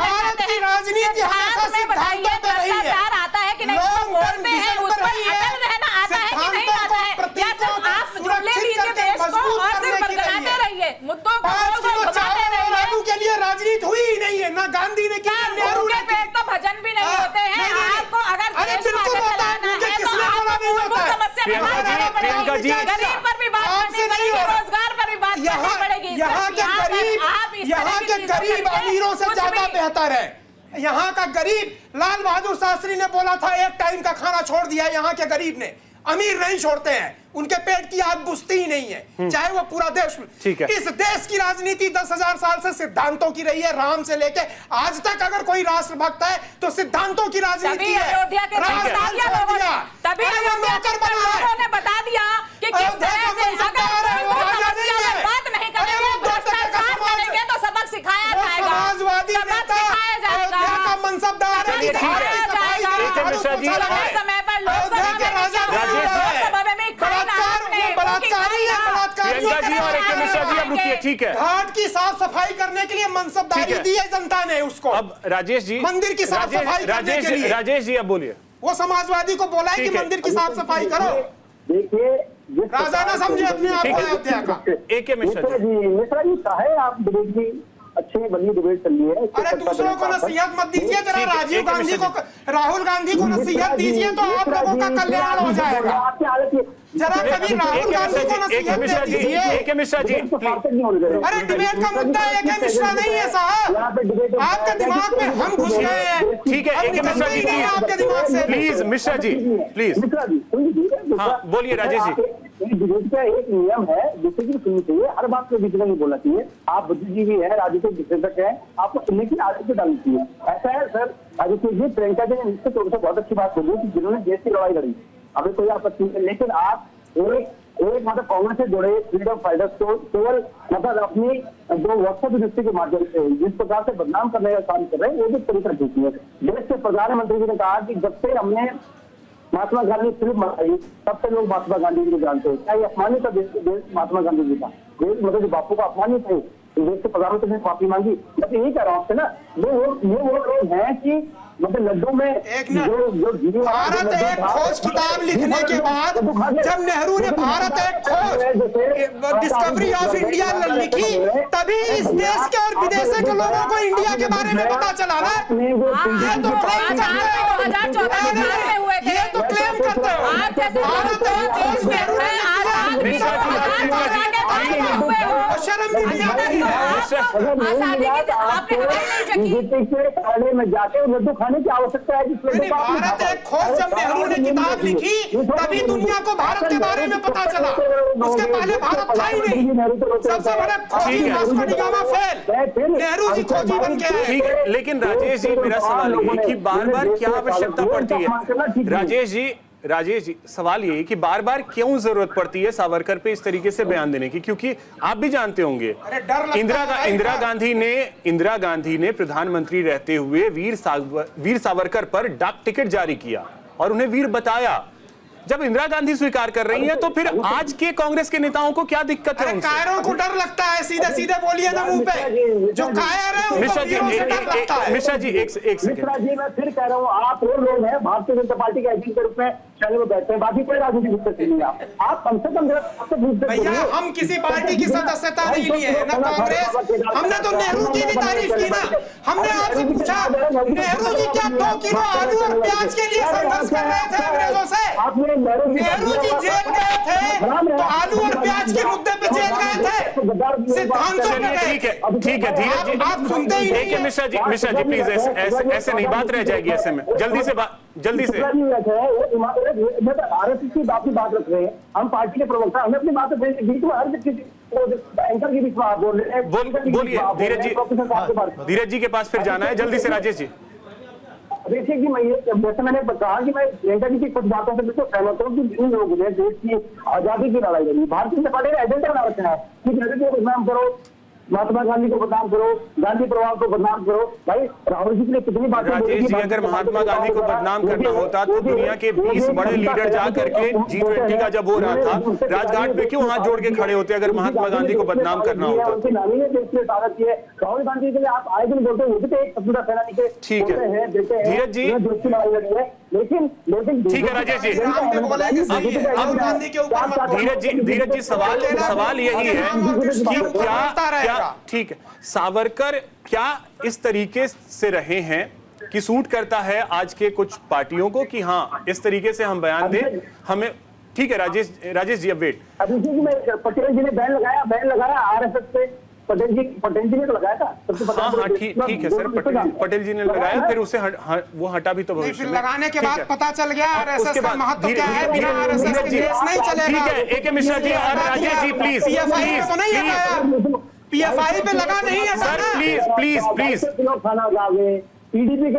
रही है। आता है कि नहीं, बोलते हैं उस पर अटल रहना आता है कि नहीं आता है, या सिर्फ आप ले लीजिए देश को और सिर्फ बरकराते रहिए, मुद्दों को घुमाते रहिए। आलू के लिए राजनीति हुई ही नहीं है, ना गांधी ने की, नेहरू ने की। तो भजन भी नहीं होते हैं। आपको अगर बिल्कुल होता है, मुझे किसने बोला नहीं होता है? प्रियंका जी, गरीब पर भी बात करनी पड़ेगी, रोजगार पर भी बात करनी पड़ेगी। यहाँ के गरीब अमीरों से ज्यादा बेहतर है। यहाँ का गरीब, लाल बहादुर शास्त्री ने बोला था एक टाइम का खाना छोड़ दिया यहाँ के गरीब ने। अमीर नहीं छोड़ते हैं, उनके पेट की आग बुझती ही नहीं है, चाहे वो पूरा देश में। इस देश की राजनीति 10,000 साल से सिद्धांतों की रही है। राम से लेके आज तक अगर कोई राष्ट्रभक्त है तो सिद्धांतों की राजनीति है। तभी नौकर बना ने बता दिया कि किस तरह से अगर बात नहीं करेंगे, भ्रष्टाचार करेंगे तो सबक सिखाया जाएगा। समाजवादी नेता अयोध्या का मनसबदार समय पर लोकसभा ठीक है, घाट की साफ सफाई करने के लिए मनसबदारी दी है जनता ने उसको। अब राजेश जी, मंदिर की साफ सफाई करने के लिए राजेश जी अब बोलिए। वो समाजवादी को बोला है कि मंदिर की साफ सफाई करो। देखिए, राजा ना समझे अपने आप को अयोध्या का। एक मिश्रा जी चाहे आप डिबेट की अच्छी बनी डिबेट चल रही है। अरे दूसरों को नसीहत मत दीजिए, जरा राजीव गांधी को, राहुल गांधी को नसीहत दीजिए तो आप लोगों का कल्याण हो जाएगा। जरा कभी राहुल गांधी को नसीहत दीजिए। मिश्रा जी, अरे डिबेट का मुद्दा एक मिश्रा नहीं है साहब, आपके दिमाग में हम घुस गए हैं। ठीक है, एक मिश्रा जी आपके दिमाग से प्लीज, मिश्रा जी प्लीज। हाँ बोलिए राजेश जी। डिबेट का एक नियम है जिससे कि सुननी चाहिए, हर बात को बीच में नहीं बोलना चाहिए। आप बुद्धिजीवी है, राजनीतिक विश्लेषक है, आपको सुनने की आदत डालनी चाहिए। ऐसा है सर, राजनीतिक जी प्रियंका जी ने निश्चित रूप से बहुत अच्छी बात बोली कि जिन्होंने देश की लड़ाई लड़ी, हमें कोई आपत्ति नहीं, लेकिन आप एक मतलब कांग्रेस से जुड़े फ्रीडम फाइटर्स को केवल मतलब अपनी जो व्हाट्सएप दृष्टि के माध्यम से जिस प्रकार से बदनाम करने का काम कर रहे हैं, वो भी तरीका ठीक है। देश के प्रधानमंत्री जी ने कहा कि जब से हमने महात्मा गांधी फिल्म बनाई तब से लोग महात्मा गांधी जी को जानते हैं। क्या ये अपमानित था महात्मा गांधी जी का? मतलब जो बापू का अपमानित है, विदेश से पधारो तो मैं माफी मांगी। मैं तो यही कह रहा हूँ आपसे ना, वो लोग हैं कि मतलब लड्डू में जो भारत एक खोज किताब लिखने के बाद जब नेहरू ने भारत एक खोज डिस्कवरी ऑफ इंडिया लिखी, तभी इस देश के और विदेश के लोगों को इंडिया के बारे में पता चला ना। ये तो क्लेम करते हो भारत एक खोज नेहरू ने में जाके लड्डू खाने की आवश्यकता है। भारत एक खोज जब नेहरू ने किताब लिखी तभी दुनिया को भारत के बारे में पता चला, उसके पहले भारत था ही नहीं। सबसे बड़े खोजी नेहरू जी खोजी बन के आए। ठीक है, लेकिन राजेश जी मेरा सवाल ये कि बार बार क्या आवश्यकता पड़ती है? राजेश जी सवाल ये कि बार बार क्यों जरूरत पड़ती है सावरकर पे इस तरीके से बयान देने की? क्योंकि आप भी जानते होंगे इंदिरा गांधी ने प्रधानमंत्री रहते हुए वीर सावरकर पर डाक टिकट जारी किया और उन्हें वीर बताया। जब इंदिरा गांधी स्वीकार कर रही हैं तो फिर आज के कांग्रेस के नेताओं को क्या दिक्कत है? कायरों को डर लगता है, सीधे सीधे बोलिए ना मुंह पे। जो कायर है उनको मिश्रा जी एक सेकंड। जी मैं फिर कह रहा हूँ, आप वो लोग हैं भारतीय जनता पार्टी के एजेंट के रूप में चैनल में बैठते हैं, बाकी कोई राजनीतिक दिक्कत नहीं है। आप कम से कम भैया हम किसी पार्टी की सदस्यता नहीं लिए है ना कांग्रेस। हमने तो नेहरू की भी तारीफ की ना। हमने आपसे पूछा नेहरू जी क्या 2 किलो आलू और प्याज के लिए संघर्ष कर रहे थे अंग्रेजों से? नेहरू जी जेल गए थे तो आलू और प्याज के मुद्दे पे जेल गए थे, सिद्धांतों पे गए। ठीक है धीरज जी, आप सुनते ही नहीं है। मिश्रा जी प्लीज ऐसे नहीं बात रह जाएगी ऐसे में। जल्दी से आरएसएस की बात रख रहे हैं, हम पार्टी के प्रवक्ता, हमें अपनी बात बीच में हर एंकर के बीच में बोल रहे हैं। बोलिए धीरज जी के पास फिर जाना है, जल्दी से राजेश जी। देखिए कि मैं जैसे मैंने कहा कि मैं प्रियंका जी की कुछ बातों से बिल्कुल सहमत हूँ कि जिन लोगों ने देश की आजादी की लड़ाई लड़ी, भारतीय जनता पार्टी ने एजेंडा बना रखा है कि नेहरू को बदनाम करो, महात्मा गांधी को बदनाम करो, गांधी परिवार को बदनाम करो। भाई राहुल जी ने कितनी बातें राजेश जी, अगर महात्मा गांधी को बदनाम करना होता तो दुनिया के 20 बड़े लीडर जा करके G20 का जब हो रहा था राजघाट पे क्यों हाथ जोड़ के खड़े होते अगर महात्मा गांधी को बदनाम करना होता? उनकी नानी ने देश में ताकत की है। राहुल गांधी के लिए आप आए दिन बोलते हैं, वो भी तो एक स्वतंत्रता सेनानी के ठीक है धीरज जी, लेकिन ठीक है राजेश जी, धीरज जी सवाल यही है कि क्या ठीक है सावरकर क्या इस तरीके से रहे हैं कि सूट करता है आज के कुछ पार्टियों को कि हाँ इस तरीके से हम बयान दें हमें? ठीक है राजेश जी अब वेट। पटेल जी ने बैन लगाया आरएसएस पे, पटेल जी ने तो लगाया था। हाँ ठीक है सर, पटेल जी ने लगाया, फिर उसे वो हटा भी तो भविष्य में। लगाने के बाद पता चल गया आरएसएस का महत्व क्या है, बिना आरएसएस के देश नहीं चलेगा। ठीक है ए.के. मिश्रा जी और राजेश जी प्लीज पीएफआई पे लगा नहीं है सर, प्लीज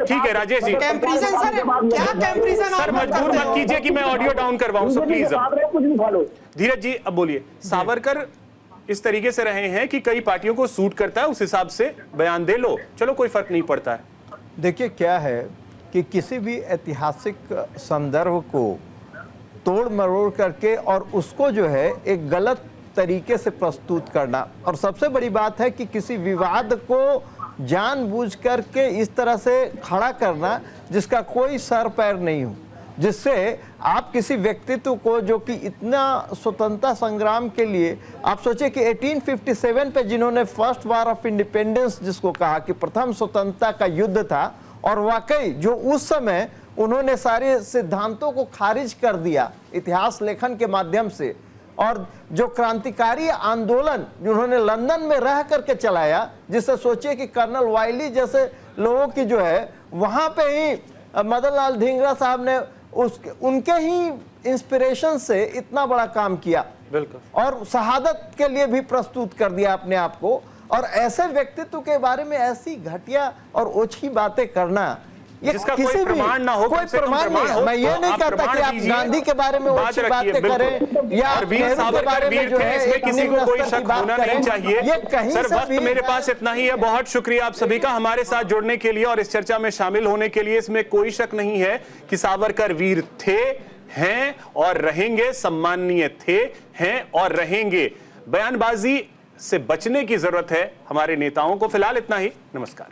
ठीक है राजेश जी। कंपैरिजन सर, क्या कंपैरिजन सर मजबूर मत कीजिए कि मैं ऑडियो डाउन करवाऊं सर प्लीज। धीरज जी अब बोलिए, सावरकर इस तरीके से रहे हैं कि कई पार्टियों को सूट करता है, उस हिसाब से बयान दे लो, चलो कोई फर्क नहीं पड़ता है। देखिए क्या है कि किसी भी ऐतिहासिक संदर्भ को तोड़ मरोड़ करके और उसको जो है एक गलत तरीके से प्रस्तुत करना, और सबसे बड़ी बात है कि किसी विवाद को जानबूझ करके इस तरह से खड़ा करना जिसका कोई सर पैर नहीं हो, जिससे आप किसी व्यक्तित्व को जो कि इतना स्वतंत्रता संग्राम के लिए आप सोचे कि 1857 पे जिन्होंने फर्स्ट वार ऑफ इंडिपेंडेंस जिसको कहा कि प्रथम स्वतंत्रता का युद्ध था, और वाकई जो उस समय उन्होंने सारे सिद्धांतों को खारिज कर दिया इतिहास लेखन के माध्यम से, और जो क्रांतिकारी आंदोलन जिन्होंने लंदन में रह करके चलाया, जिससे सोचिए कि कर्नल वाइली जैसे लोगों की जो है वहां पे ही मदन लाल धिंगरा साहब ने उनके ही इंस्पिरेशन से इतना बड़ा काम किया, बिल्कुल, और शहादत के लिए भी प्रस्तुत कर दिया अपने आप को। और ऐसे व्यक्तित्व के बारे में ऐसी घटिया और ओछी बातें करना, ये जिसका किसी कोई प्रमाण ना हो, कोई प्रमाण नहीं। मैं ये नहीं कहता कि आप गांधी के बारे में ओछी बातें करें या नेहरू के बारे में जो है इसमें किसी को कोई शक होना नहीं चाहिए। सर वक्त मेरे पास इतना ही है, बहुत शुक्रिया आप सभी का हमारे साथ जुड़ने के लिए और इस चर्चा में शामिल होने के लिए। इसमें कोई शक नहीं है कि सावरकर वीर थे, हैं और रहेंगे, सम्माननीय थे, हैं और रहेंगे। बयानबाजी से बचने की जरूरत है हमारे नेताओं को। फिलहाल इतना ही, नमस्कार।